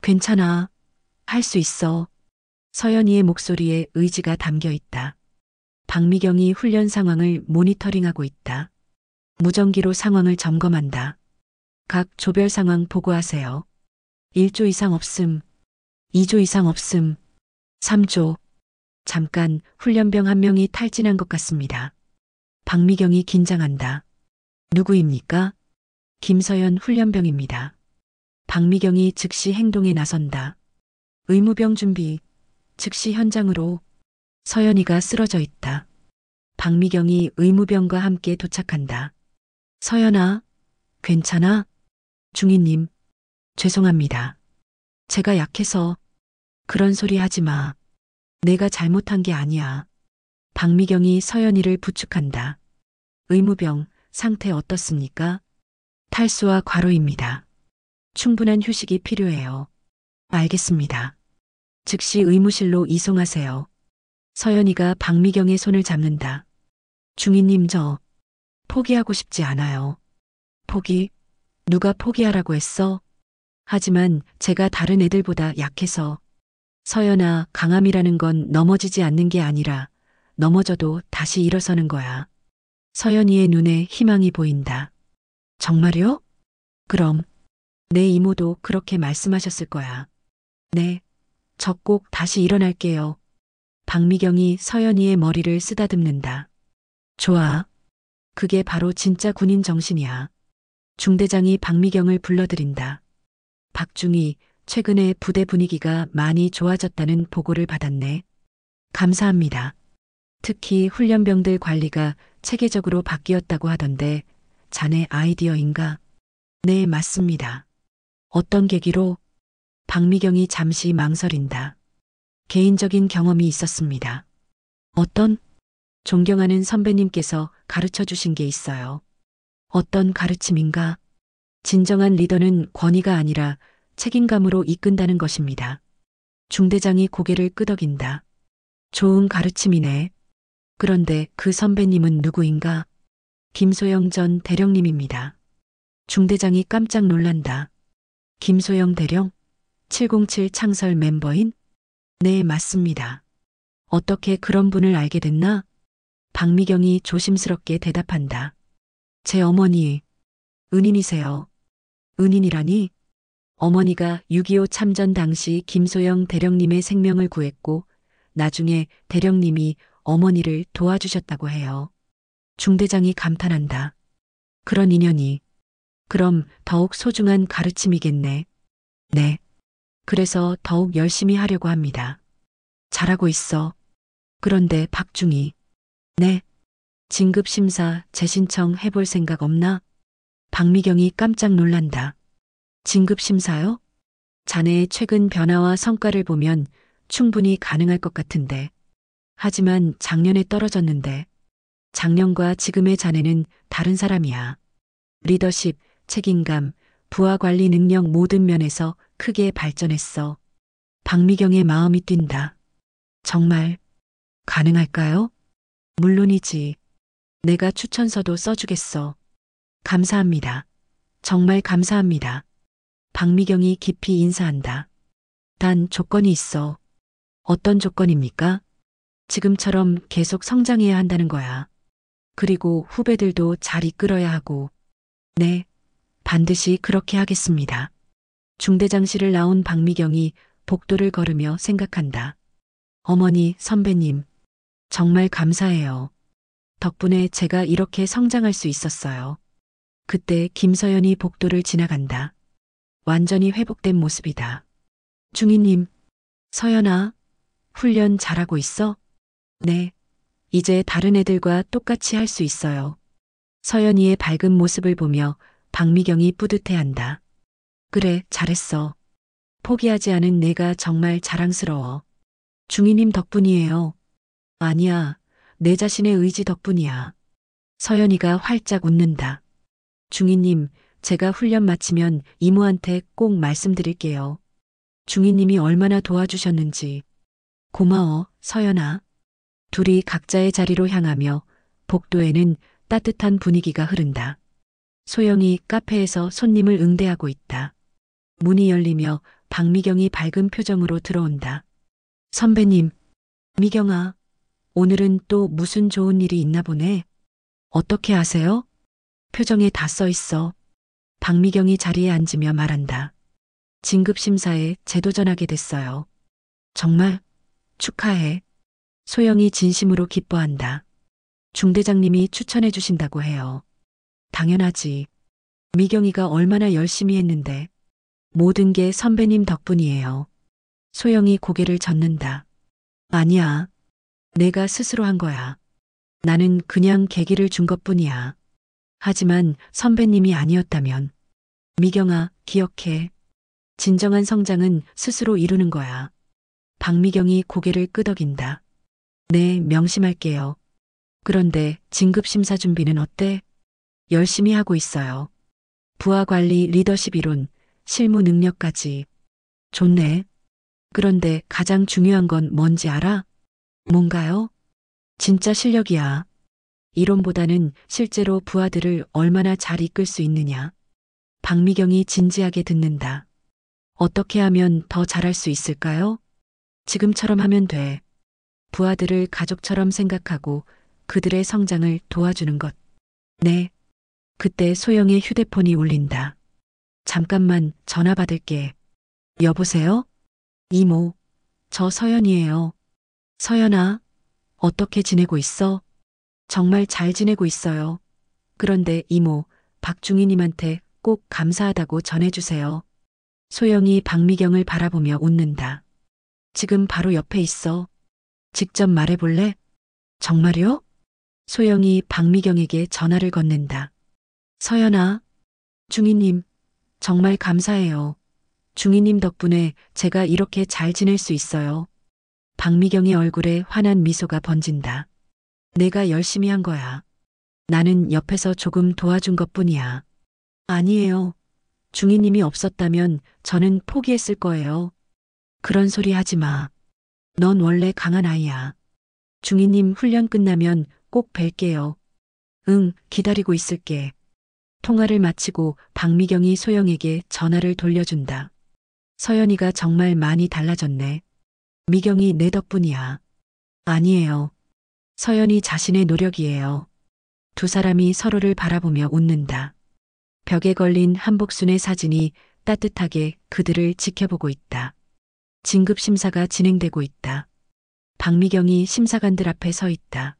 괜찮아. 할 수 있어. 서연이의 목소리에 의지가 담겨 있다. 박미경이 훈련 상황을 모니터링하고 있다. 무전기로 상황을 점검한다. 각 조별 상황 보고하세요. 1조 이상 없음. 2조 이상 없음. 3조. 잠깐 훈련병 한 명이 탈진한 것 같습니다. 박미경이 긴장한다. 누구입니까? 김서연 훈련병입니다. 박미경이 즉시 행동에 나선다. 의무병 준비. 즉시 현장으로. 서연이가 쓰러져 있다. 박미경이 의무병과 함께 도착한다. 서연아, 괜찮아? 중위님, 죄송합니다. 제가 약해서. 그런 소리 하지 마. 내가 잘못한 게 아니야. 박미경이 서연이를 부축한다. 의무병, 상태 어떻습니까? 탈수와 과로입니다. 충분한 휴식이 필요해요. 알겠습니다. 즉시 의무실로 이송하세요. 서연이가 박미경의 손을 잡는다. 중위님, 저 포기하고 싶지 않아요. 포기? 누가 포기하라고 했어? 하지만 제가 다른 애들보다 약해서. 서연아, 강함이라는 건 넘어지지 않는 게 아니라 넘어져도 다시 일어서는 거야. 서연이의 눈에 희망이 보인다. 정말요? 그럼 내 이모도 그렇게 말씀하셨을 거야. 네, 저 꼭 다시 일어날게요. 박미경이 서연이의 머리를 쓰다듬는다. 좋아. 그게 바로 진짜 군인 정신이야. 중대장이 박미경을 불러들인다. 박중희, 최근에 부대 분위기가 많이 좋아졌다는 보고를 받았네. 감사합니다. 특히 훈련병들 관리가 체계적으로 바뀌었다고 하던데 자네 아이디어인가? 네, 맞습니다. 어떤 계기로? 박미경이 잠시 망설인다. 개인적인 경험이 있었습니다. 어떤? 존경하는 선배님께서 가르쳐 주신 게 있어요. 어떤 가르침인가? 진정한 리더는 권위가 아니라 책임감으로 이끈다는 것입니다. 중대장이 고개를 끄덕인다. 좋은 가르침이네. 그런데 그 선배님은 누구인가? 김소영 전 대령님입니다. 중대장이 깜짝 놀란다. 김소영 대령? 707 창설 멤버인? 네, 맞습니다. 어떻게 그런 분을 알게 됐나? 박미경이 조심스럽게 대답한다. 제 어머니, 은인이세요. 은인이라니? 어머니가 6.25 참전 당시 김소영 대령님의 생명을 구했고 나중에 대령님이 어머니를 도와주셨다고 해요. 중대장이 감탄한다. 그런 인연이. 그럼 더욱 소중한 가르침이겠네. 네. 그래서 더욱 열심히 하려고 합니다. 잘하고 있어. 그런데 박중희. 네. 진급심사 재신청 해볼 생각 없나? 박미경이 깜짝 놀란다. 진급심사요? 자네의 최근 변화와 성과를 보면 충분히 가능할 것 같은데. 하지만 작년에 떨어졌는데. 작년과 지금의 자네는 다른 사람이야. 리더십, 책임감, 부하 관리 능력 모든 면에서 크게 발전했어. 박미경의 마음이 뛴다. 정말 가능할까요? 물론이지. 내가 추천서도 써주겠어. 감사합니다. 정말 감사합니다. 박미경이 깊이 인사한다. 단 조건이 있어. 어떤 조건입니까? 지금처럼 계속 성장해야 한다는 거야. 그리고 후배들도 잘 이끌어야 하고. 네, 반드시 그렇게 하겠습니다. 중대장실을 나온 박미경이 복도를 걸으며 생각한다. 어머니, 선배님, 정말 감사해요. 덕분에 제가 이렇게 성장할 수 있었어요. 그때 김서연이 복도를 지나간다. 완전히 회복된 모습이다. 중이님, 서연아, 훈련 잘하고 있어? 네, 이제 다른 애들과 똑같이 할 수 있어요. 서연이의 밝은 모습을 보며 박미경이 뿌듯해한다. 그래, 잘했어. 포기하지 않은 내가 정말 자랑스러워. 중이님 덕분이에요. 아니야, 내 자신의 의지 덕분이야. 서연이가 활짝 웃는다. 중이님, 제가 훈련 마치면 이모한테 꼭 말씀드릴게요. 중이님이 얼마나 도와주셨는지. 고마워, 서연아. 둘이 각자의 자리로 향하며 복도에는 따뜻한 분위기가 흐른다. 소영이 카페에서 손님을 응대하고 있다. 문이 열리며 박미경이 밝은 표정으로 들어온다. 선배님, 미경아, 오늘은 또 무슨 좋은 일이 있나 보네. 어떻게 아세요? 표정에 다 써 있어. 박미경이 자리에 앉으며 말한다. 진급심사에 재도전하게 됐어요. 정말 축하해. 소영이 진심으로 기뻐한다. 중대장님이 추천해 주신다고 해요. 당연하지. 미경이가 얼마나 열심히 했는데. 모든 게 선배님 덕분이에요. 소영이 고개를 젓는다. 아니야. 내가 스스로 한 거야. 나는 그냥 계기를 준 것뿐이야. 하지만 선배님이 아니었다면. 미경아, 기억해. 진정한 성장은 스스로 이루는 거야. 박미경이 고개를 끄덕인다. 네, 명심할게요. 그런데 진급심사 준비는 어때? 열심히 하고 있어요. 부하 관리, 리더십 이론, 실무 능력까지. 좋네. 그런데 가장 중요한 건 뭔지 알아? 뭔가요? 진짜 실력이야. 이론보다는 실제로 부하들을 얼마나 잘 이끌 수 있느냐. 박미경이 진지하게 듣는다. 어떻게 하면 더 잘할 수 있을까요? 지금처럼 하면 돼. 부하들을 가족처럼 생각하고 그들의 성장을 도와주는 것. 네. 그때 소영의 휴대폰이 울린다. 잠깐만 전화 받을게. 여보세요? 이모, 저 서연이에요. 서연아, 어떻게 지내고 있어? 정말 잘 지내고 있어요. 그런데 이모, 박중희님한테 꼭 감사하다고 전해주세요. 소영이 박미경을 바라보며 웃는다. 지금 바로 옆에 있어. 직접 말해볼래? 정말요? 소영이 박미경에게 전화를 건넨다. 서연아, 중희님, 정말 감사해요. 중희님 덕분에 제가 이렇게 잘 지낼 수 있어요. 박미경의 얼굴에 환한 미소가 번진다. 내가 열심히 한 거야. 나는 옆에서 조금 도와준 것뿐이야. 아니에요. 중희님이 없었다면 저는 포기했을 거예요. 그런 소리 하지 마. 넌 원래 강한 아이야. 중희님 훈련 끝나면 꼭 뵐게요. 응, 기다리고 있을게. 통화를 마치고 박미경이 소영에게 전화를 돌려준다. 서연이가 정말 많이 달라졌네. 미경이 내 덕분이야. 아니에요. 서연이 자신의 노력이에요. 두 사람이 서로를 바라보며 웃는다. 벽에 걸린 한복순의 사진이 따뜻하게 그들을 지켜보고 있다. 진급 심사가 진행되고 있다. 박미경이 심사관들 앞에 서 있다.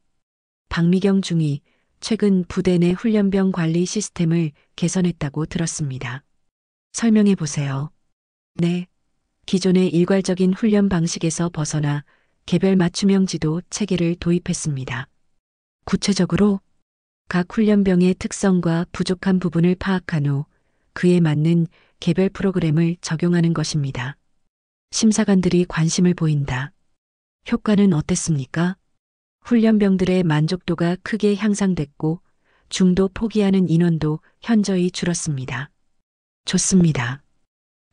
박미경 중위, 최근 부대 내 훈련병 관리 시스템을 개선했다고 들었습니다. 설명해 보세요. 네. 기존의 일괄적인 훈련 방식에서 벗어나 개별 맞춤형 지도 체계를 도입했습니다. 구체적으로 각 훈련병의 특성과 부족한 부분을 파악한 후 그에 맞는 개별 프로그램을 적용하는 것입니다. 심사관들이 관심을 보인다. 효과는 어땠습니까? 훈련병들의 만족도가 크게 향상됐고 중도 포기하는 인원도 현저히 줄었습니다. 좋습니다.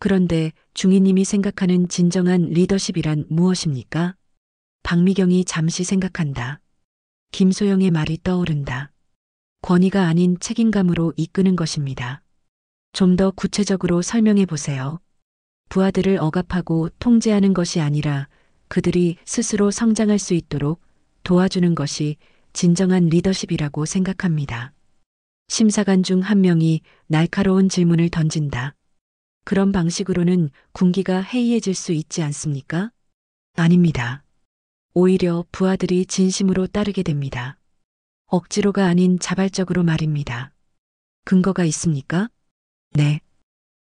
그런데 중위님이 생각하는 진정한 리더십이란 무엇입니까? 박미경이 잠시 생각한다. 김소영의 말이 떠오른다. 권위가 아닌 책임감으로 이끄는 것입니다. 좀 더 구체적으로 설명해 보세요. 부하들을 억압하고 통제하는 것이 아니라 그들이 스스로 성장할 수 있도록 도와주는 것이 진정한 리더십이라고 생각합니다. 심사관 중 한 명이 날카로운 질문을 던진다. 그런 방식으로는 군기가 해이해질 수 있지 않습니까? 아닙니다. 오히려 부하들이 진심으로 따르게 됩니다. 억지로가 아닌 자발적으로 말입니다. 근거가 있습니까? 네.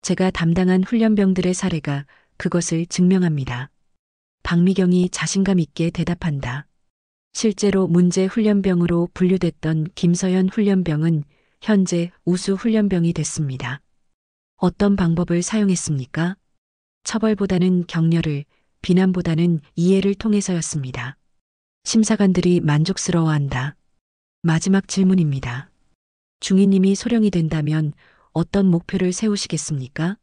제가 담당한 훈련병들의 사례가 그것을 증명합니다. 박미경이 자신감 있게 대답한다. 실제로 문제 훈련병으로 분류됐던 김서연 훈련병은 현재 우수 훈련병이 됐습니다. 어떤 방법을 사용했습니까? 처벌보다는 격려를, 비난보다는 이해를 통해서였습니다. 심사관들이 만족스러워한다. 마지막 질문입니다. 중위님이 소령이 된다면 어떤 목표를 세우시겠습니까?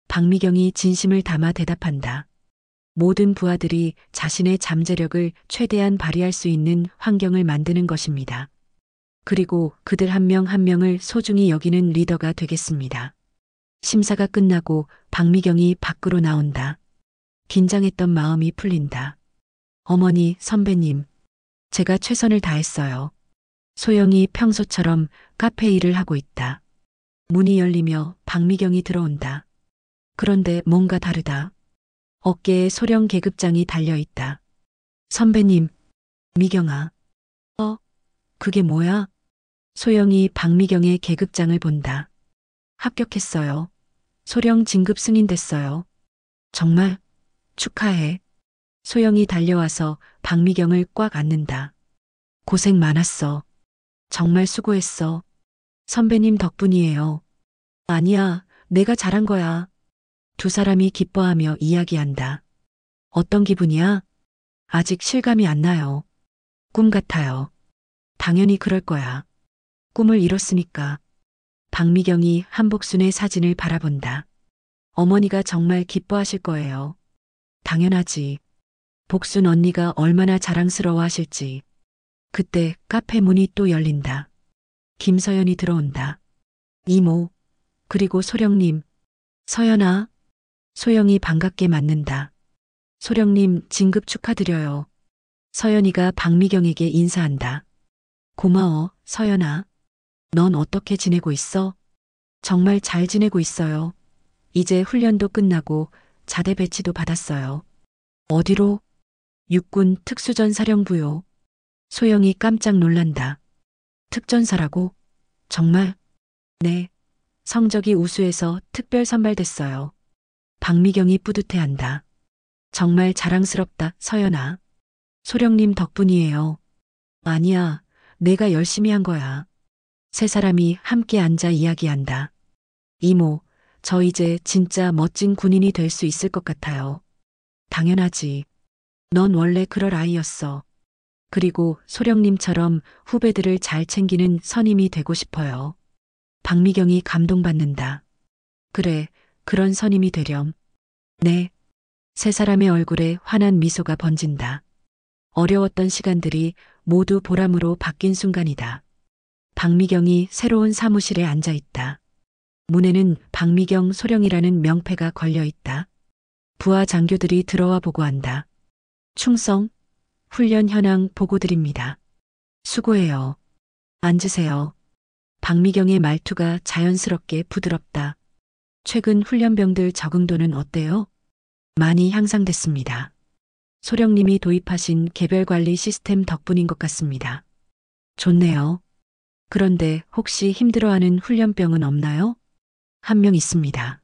박미경이 진심을 담아 대답한다. 모든 부하들이 자신의 잠재력을 최대한 발휘할 수 있는 환경을 만드는 것입니다. 그리고 그들 한 명 한 명을 소중히 여기는 리더가 되겠습니다. 심사가 끝나고 박미경이 밖으로 나온다. 긴장했던 마음이 풀린다. 어머니, 선배님, 제가 최선을 다했어요. 소영이 평소처럼 카페 일을 하고 있다. 문이 열리며 박미경이 들어온다. 그런데 뭔가 다르다. 어깨에 소령 계급장이 달려있다. 선배님, 미경아. 그게 뭐야? 소영이 박미경의 계급장을 본다. 합격했어요. 소령 진급 승인됐어요. 정말 축하해. 소영이 달려와서 박미경을 꽉 안는다. 고생 많았어. 정말 수고했어. 선배님 덕분이에요. 아니야, 내가 잘한 거야. 두 사람이 기뻐하며 이야기한다. 어떤 기분이야? 아직 실감이 안 나요. 꿈 같아요. 당연히 그럴 거야. 꿈을 이뤘으니까. 박미경이 한복순의 사진을 바라본다. 어머니가 정말 기뻐하실 거예요. 당연하지. 복순 언니가 얼마나 자랑스러워 하실지. 그때 카페 문이 또 열린다. 김서연이 들어온다. 이모, 그리고 소령님. 서연아. 소영이 반갑게 맞는다. 소령님 진급 축하드려요. 서연이가 박미경에게 인사한다. 고마워, 서연아. 넌 어떻게 지내고 있어? 정말 잘 지내고 있어요. 이제 훈련도 끝나고 자대 배치도 받았어요. 어디로? 육군 특수전사령부요. 소영이 깜짝 놀란다. 특전사라고? 정말? 네. 성적이 우수해서 특별 선발됐어요. 박미경이 뿌듯해한다. 정말 자랑스럽다, 서연아. 소령님 덕분이에요. 아니야, 내가 열심히 한 거야. 세 사람이 함께 앉아 이야기한다. 이모, 저 이제 진짜 멋진 군인이 될 수 있을 것 같아요. 당연하지. 넌 원래 그럴 아이였어. 그리고 소령님처럼 후배들을 잘 챙기는 선임이 되고 싶어요. 박미경이 감동받는다. 그래, 그런 선임이 되렴. 네. 세 사람의 얼굴에 환한 미소가 번진다. 어려웠던 시간들이 모두 보람으로 바뀐 순간이다. 박미경이 새로운 사무실에 앉아 있다. 문에는 박미경 소령이라는 명패가 걸려 있다. 부하 장교들이 들어와 보고한다. 충성, 훈련 현황 보고드립니다. 수고해요. 앉으세요. 박미경의 말투가 자연스럽게 부드럽다. 최근 훈련병들 적응도는 어때요? 많이 향상됐습니다. 소령님이 도입하신 개별관리 시스템 덕분인 것 같습니다. 좋네요. 그런데 혹시 힘들어하는 훈련병은 없나요? 한 명 있습니다.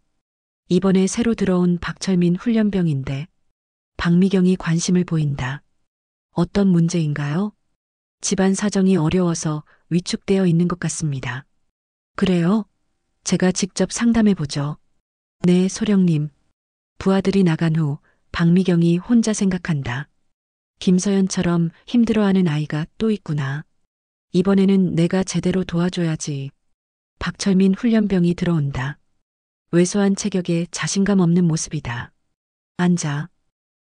이번에 새로 들어온 박철민 훈련병인데 박미경이 관심을 보인다. 어떤 문제인가요? 집안 사정이 어려워서 위축되어 있는 것 같습니다. 그래요? 제가 직접 상담해 보죠. 네, 소령님. 부하들이 나간 후 박미경이 혼자 생각한다. 김서연처럼 힘들어하는 아이가 또 있구나. 이번에는 내가 제대로 도와줘야지. 박철민 훈련병이 들어온다. 왜소한 체격에 자신감 없는 모습이다. 앉아.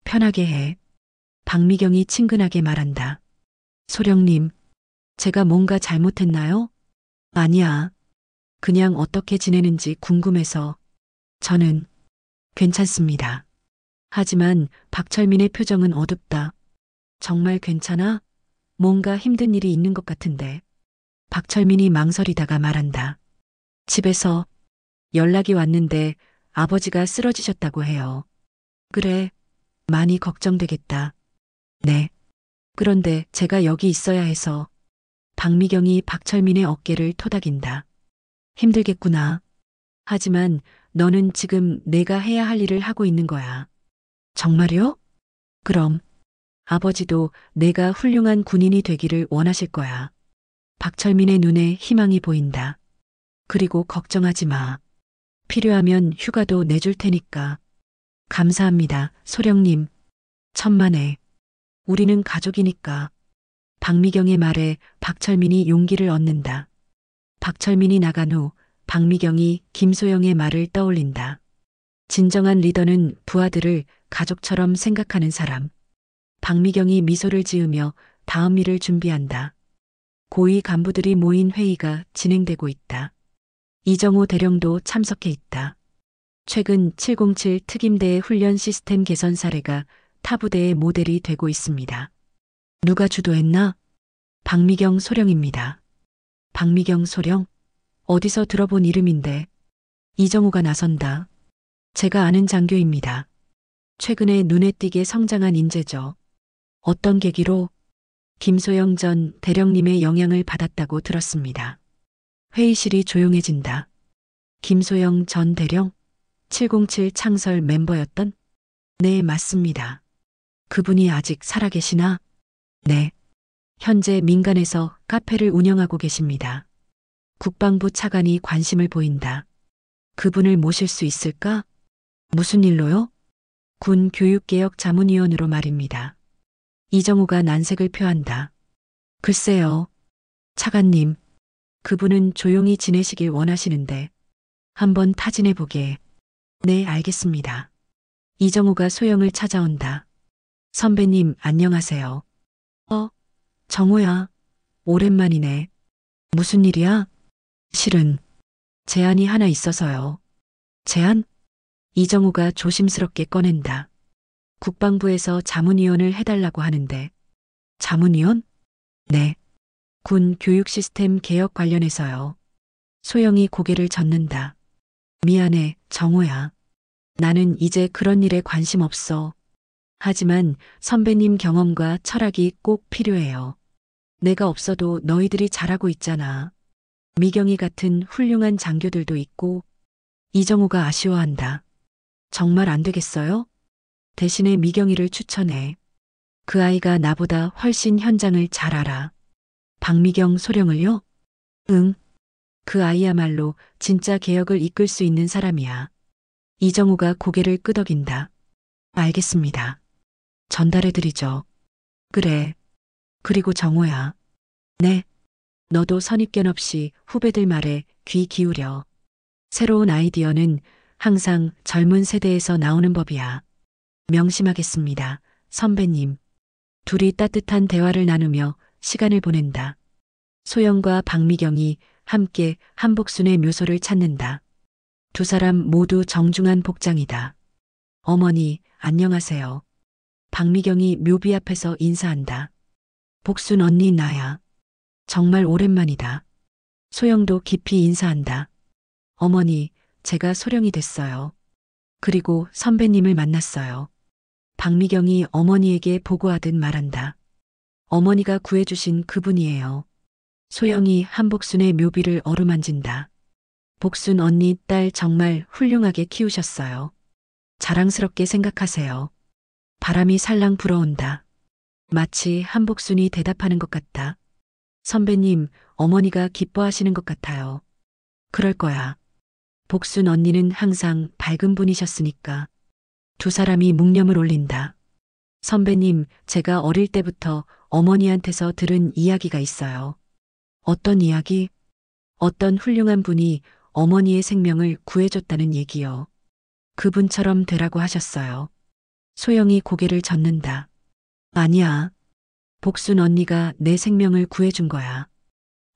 편하게 해. 박미경이 친근하게 말한다. 소령님, 제가 뭔가 잘못했나요? 아니야. 그냥 어떻게 지내는지 궁금해서. 저는 괜찮습니다. 하지만 박철민의 표정은 어둡다. 정말 괜찮아? 뭔가 힘든 일이 있는 것 같은데. 박철민이 망설이다가 말한다. 집에서 연락이 왔는데 아버지가 쓰러지셨다고 해요. 그래, 많이 걱정되겠다. 네. 그런데 제가 여기 있어야 해서. 박미경이 박철민의 어깨를 토닥인다. 힘들겠구나. 하지만 너는 지금 내가 해야 할 일을 하고 있는 거야. 정말요? 그럼 아버지도 내가 훌륭한 군인이 되기를 원하실 거야. 박철민의 눈에 희망이 보인다. 그리고 걱정하지 마. 필요하면 휴가도 내줄 테니까. 감사합니다, 소령님. 천만에. 우리는 가족이니까. 박미경의 말에 박철민이 용기를 얻는다. 박철민이 나간 후 박미경이 김소영의 말을 떠올린다. 진정한 리더는 부하들을 가족처럼 생각하는 사람. 박미경이 미소를 지으며 다음 일을 준비한다. 고위 간부들이 모인 회의가 진행되고 있다. 이정호 대령도 참석해 있다. 최근 707 특임대의 훈련 시스템 개선 사례가 타 부대의 모델이 되고 있습니다. 누가 주도했나? 박미경 소령입니다. 박미경 소령? 어디서 들어본 이름인데. 이정호가 나선다. 제가 아는 장교입니다. 최근에 눈에 띄게 성장한 인재죠. 어떤 계기로? 김소영 전 대령님의 영향을 받았다고 들었습니다. 회의실이 조용해진다. 김소영 전 대령? 707 창설 멤버였던? 네, 맞습니다. 그분이 아직 살아계시나? 네. 현재 민간에서 카페를 운영하고 계십니다. 국방부 차관이 관심을 보인다. 그분을 모실 수 있을까? 무슨 일로요? 군 교육개혁 자문위원으로 말입니다. 이정호가 난색을 표한다. 글쎄요. 차관님, 그분은 조용히 지내시길 원하시는데 한번 타진해보게. 네, 알겠습니다. 이정호가 소영을 찾아온다. 선배님, 안녕하세요. 정호야. 오랜만이네. 무슨 일이야? 실은 제안이 하나 있어서요. 제안? 이정호가 조심스럽게 꺼낸다. 국방부에서 자문위원을 해달라고 하는데. 자문위원? 네. 군 교육 시스템 개혁 관련해서요. 소영이 고개를 젓는다. 미안해, 정호야. 나는 이제 그런 일에 관심 없어. 하지만 선배님 경험과 철학이 꼭 필요해요. 내가 없어도 너희들이 잘하고 있잖아. 미경이 같은 훌륭한 장교들도 있고. 이정호가 아쉬워한다. 정말 안 되겠어요? 대신에 미경이를 추천해. 그 아이가 나보다 훨씬 현장을 잘 알아. 박미경 소령을요? 응. 그 아이야말로 진짜 개혁을 이끌 수 있는 사람이야. 이정호가 고개를 끄덕인다. 알겠습니다. 전달해드리죠. 그래. 그리고 정호야. 네. 너도 선입견 없이 후배들 말에 귀 기울여. 새로운 아이디어는 항상 젊은 세대에서 나오는 법이야. 명심하겠습니다, 선배님. 둘이 따뜻한 대화를 나누며 시간을 보낸다. 소영과 박미경이 함께 한복순의 묘소를 찾는다. 두 사람 모두 정중한 복장이다. 어머니, 안녕하세요. 박미경이 묘비 앞에서 인사한다. 복순 언니 나야. 정말 오랜만이다. 소영도 깊이 인사한다. 어머니, 제가 소령이 됐어요. 그리고 선배님을 만났어요. 박미경이 어머니에게 보고하듯 말한다. 어머니가 구해주신 그분이에요. 소영이 한복순의 묘비를 어루만진다. 복순 언니 딸 정말 훌륭하게 키우셨어요. 자랑스럽게 생각하세요. 바람이 살랑 불어온다. 마치 한복순이 대답하는 것 같다. 선배님, 어머니가 기뻐하시는 것 같아요. 그럴 거야. 복순 언니는 항상 밝은 분이셨으니까. 두 사람이 묵념을 올린다. 선배님, 제가 어릴 때부터 어머니한테서 들은 이야기가 있어요. 어떤 이야기? 어떤 훌륭한 분이 어머니의 생명을 구해줬다는 얘기요. 그분처럼 되라고 하셨어요. 소영이 고개를 젓는다. 아니야. 복순 언니가 내 생명을 구해준 거야.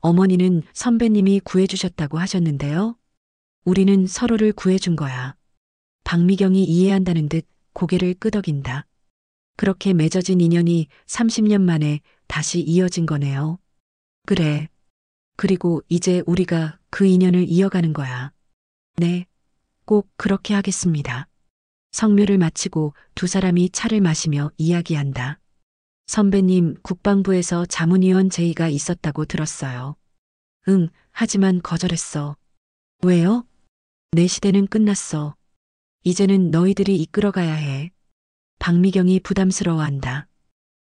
어머니는 선배님이 구해주셨다고 하셨는데요. 우리는 서로를 구해준 거야. 박미경이 이해한다는 듯 고개를 끄덕인다. 그렇게 맺어진 인연이 30년 만에 다시 이어진 거네요. 그래. 그리고 이제 우리가 그 인연을 이어가는 거야. 네, 꼭 그렇게 하겠습니다. 성묘를 마치고 두 사람이 차를 마시며 이야기한다. 선배님, 국방부에서 자문위원 제의가 있었다고 들었어요. 응, 하지만 거절했어. 왜요? 내 시대는 끝났어. 이제는 너희들이 이끌어가야 해. 박미경이 부담스러워한다.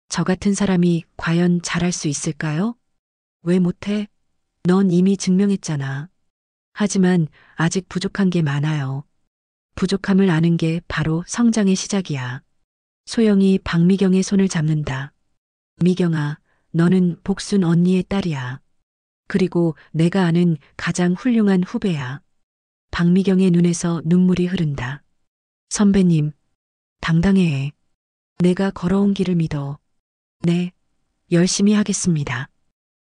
저 같은 사람이 과연 잘할 수 있을까요? 왜 못해? 넌 이미 증명했잖아. 하지만 아직 부족한 게 많아요. 부족함을 아는 게 바로 성장의 시작이야. 소영이 박미경의 손을 잡는다. 미경아, 너는 복순 언니의 딸이야. 그리고 내가 아는 가장 훌륭한 후배야. 박미경의 눈에서 눈물이 흐른다. 선배님, 당당해. 내가 걸어온 길을 믿어. 네, 열심히 하겠습니다.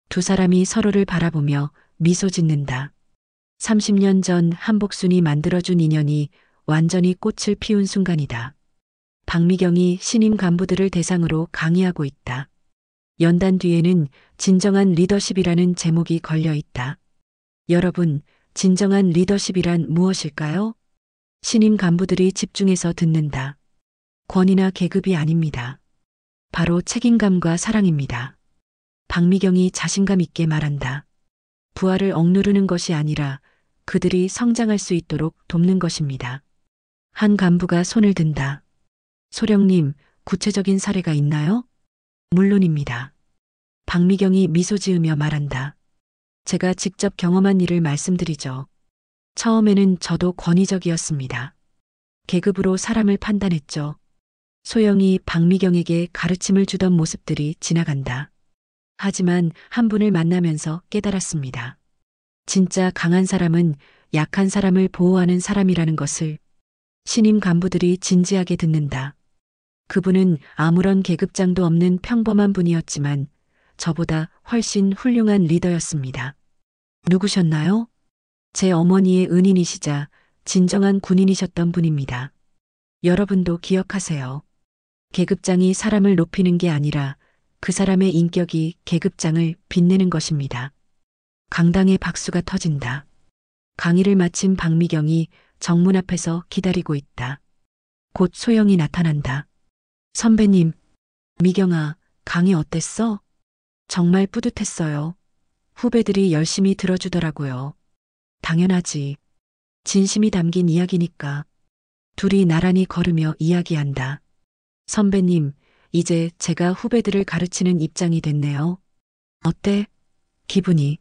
두 사람이 서로를 바라보며 미소 짓는다. 30년 전 한복순이 만들어준 인연이 완전히 꽃을 피운 순간이다. 박미경이 신임 간부들을 대상으로 강의하고 있다. 연단 뒤에는 진정한 리더십이라는 제목이 걸려 있다. 여러분, 진정한 리더십이란 무엇일까요? 신임 간부들이 집중해서 듣는다. 권위나 계급이 아닙니다. 바로 책임감과 사랑입니다. 박미경이 자신감 있게 말한다. 부하를 억누르는 것이 아니라 그들이 성장할 수 있도록 돕는 것입니다. 한 간부가 손을 든다. 소령님, 구체적인 사례가 있나요? 물론입니다. 박미경이 미소 지으며 말한다. 제가 직접 경험한 일을 말씀드리죠. 처음에는 저도 권위적이었습니다. 계급으로 사람을 판단했죠. 소영이 박미경에게 가르침을 주던 모습들이 지나간다. 하지만 한 분을 만나면서 깨달았습니다. 진짜 강한 사람은 약한 사람을 보호하는 사람이라는 것을. 신임 간부들이 진지하게 듣는다. 그분은 아무런 계급장도 없는 평범한 분이었지만 저보다 훨씬 훌륭한 리더였습니다. 누구셨나요? 제 어머니의 은인이시자 진정한 군인이셨던 분입니다. 여러분도 기억하세요. 계급장이 사람을 높이는 게 아니라 그 사람의 인격이 계급장을 빛내는 것입니다. 강당의 박수가 터진다. 강의를 마친 박미경이 정문 앞에서 기다리고 있다. 곧 소영이 나타난다. 선배님, 미경아, 강의 어땠어? 정말 뿌듯했어요. 후배들이 열심히 들어주더라고요. 당연하지. 진심이 담긴 이야기니까. 둘이 나란히 걸으며 이야기한다. 선배님, 이제 제가 후배들을 가르치는 입장이 됐네요. 어때? 기분이.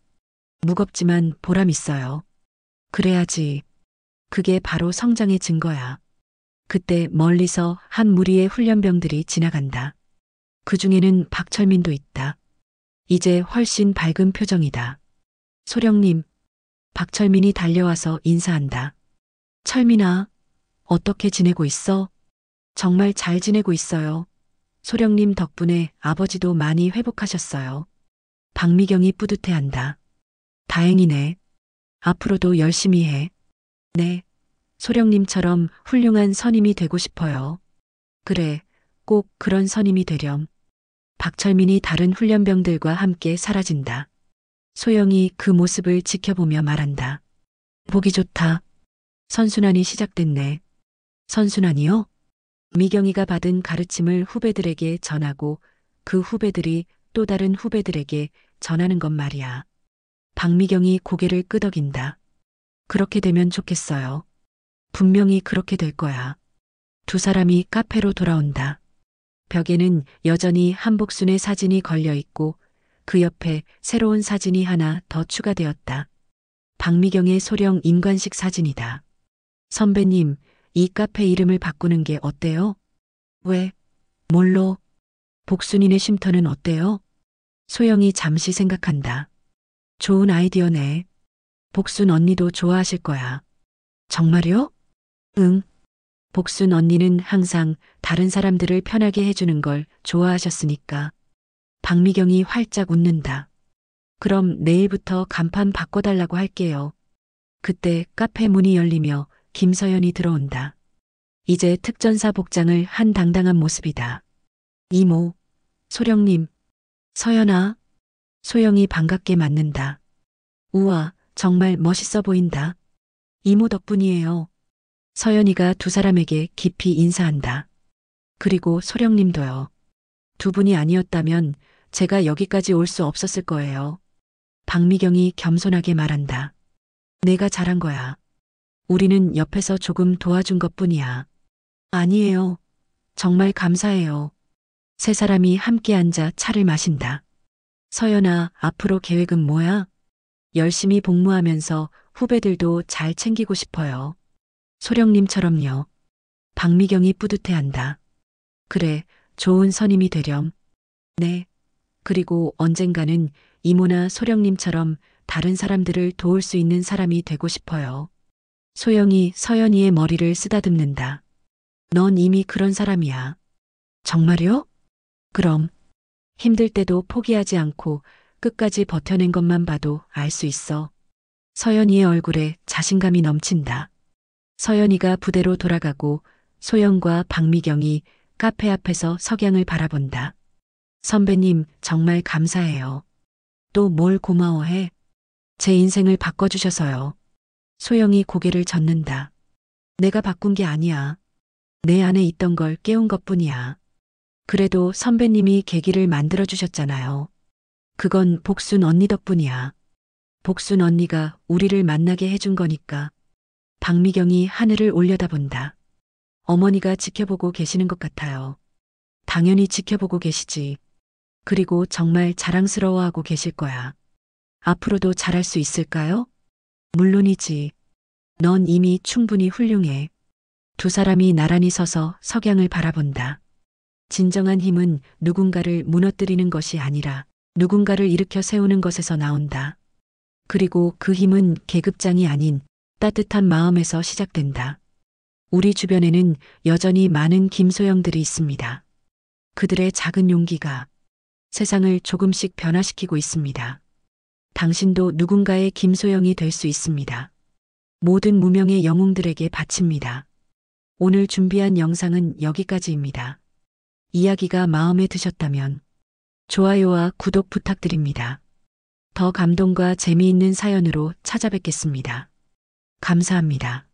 무겁지만 보람 있어요. 그래야지. 그게 바로 성장의 증거야. 그때 멀리서 한 무리의 훈련병들이 지나간다. 그 중에는 박철민도 있다. 이제 훨씬 밝은 표정이다. 소령님, 박철민이 달려와서 인사한다. 철민아, 어떻게 지내고 있어? 정말 잘 지내고 있어요. 소령님 덕분에 아버지도 많이 회복하셨어요. 박미경이 뿌듯해한다. 다행이네. 앞으로도 열심히 해. 네. 소령님처럼 훌륭한 선임이 되고 싶어요. 그래, 꼭 그런 선임이 되렴. 박철민이 다른 훈련병들과 함께 사라진다. 소영이 그 모습을 지켜보며 말한다. 보기 좋다. 선순환이 시작됐네. 선순환이요? 미경이가 받은 가르침을 후배들에게 전하고 그 후배들이 또 다른 후배들에게 전하는 것 말이야. 박미경이 고개를 끄덕인다. 그렇게 되면 좋겠어요. 분명히 그렇게 될 거야. 두 사람이 카페로 돌아온다. 벽에는 여전히 한복순의 사진이 걸려 있고 그 옆에 새로운 사진이 하나 더 추가되었다. 박미경의 소령 임관식 사진이다. 선배님, 이 카페 이름을 바꾸는 게 어때요? 왜? 뭘로? 복순이네 쉼터는 어때요? 소영이 잠시 생각한다. 좋은 아이디어네. 복순 언니도 좋아하실 거야. 정말요? 응. 복순 언니는 항상 다른 사람들을 편하게 해주는 걸 좋아하셨으니까. 박미경이 활짝 웃는다. 그럼 내일부터 간판 바꿔달라고 할게요. 그때 카페 문이 열리며 김서연이 들어온다. 이제 특전사 복장을 한 당당한 모습이다. 이모, 소령님, 서연아. 소영이 반갑게 맞는다. 우와, 정말 멋있어 보인다. 이모 덕분이에요. 서연이가 두 사람에게 깊이 인사한다. 그리고 소령님도요. 두 분이 아니었다면 제가 여기까지 올 수 없었을 거예요. 박미경이 겸손하게 말한다. 내가 잘한 거야. 우리는 옆에서 조금 도와준 것뿐이야. 아니에요. 정말 감사해요. 세 사람이 함께 앉아 차를 마신다. 서연아, 앞으로 계획은 뭐야? 열심히 복무하면서 후배들도 잘 챙기고 싶어요. 소령님처럼요. 박미경이 뿌듯해한다. 그래, 좋은 선임이 되렴. 네. 그리고 언젠가는 이모나 소령님처럼 다른 사람들을 도울 수 있는 사람이 되고 싶어요. 소영이 서연이의 머리를 쓰다듬는다. 넌 이미 그런 사람이야. 정말요? 그럼. 힘들 때도 포기하지 않고 끝까지 버텨낸 것만 봐도 알 수 있어. 서연이의 얼굴에 자신감이 넘친다. 서연이가 부대로 돌아가고 소영과 박미경이 카페 앞에서 석양을 바라본다. 선배님, 정말 감사해요. 또 뭘 고마워해? 제 인생을 바꿔주셔서요. 소영이 고개를 젓는다. 내가 바꾼 게 아니야. 내 안에 있던 걸 깨운 것뿐이야. 그래도 선배님이 계기를 만들어주셨잖아요. 그건 복순 언니 덕분이야. 복순 언니가 우리를 만나게 해준 거니까. 박미경이 하늘을 올려다본다. 어머니가 지켜보고 계시는 것 같아요. 당연히 지켜보고 계시지. 그리고 정말 자랑스러워하고 계실 거야. 앞으로도 잘할 수 있을까요? 물론이지. 넌 이미 충분히 훌륭해. 두 사람이 나란히 서서 석양을 바라본다. 진정한 힘은 누군가를 무너뜨리는 것이 아니라 누군가를 일으켜 세우는 것에서 나온다. 그리고 그 힘은 계급장이 아닌 따뜻한 마음에서 시작된다. 우리 주변에는 여전히 많은 김소영들이 있습니다. 그들의 작은 용기가 세상을 조금씩 변화시키고 있습니다. 당신도 누군가의 김소영이 될 수 있습니다. 모든 무명의 영웅들에게 바칩니다. 오늘 준비한 영상은 여기까지입니다. 이야기가 마음에 드셨다면 좋아요와 구독 부탁드립니다. 더 감동과 재미있는 사연으로 찾아뵙겠습니다. 감사합니다.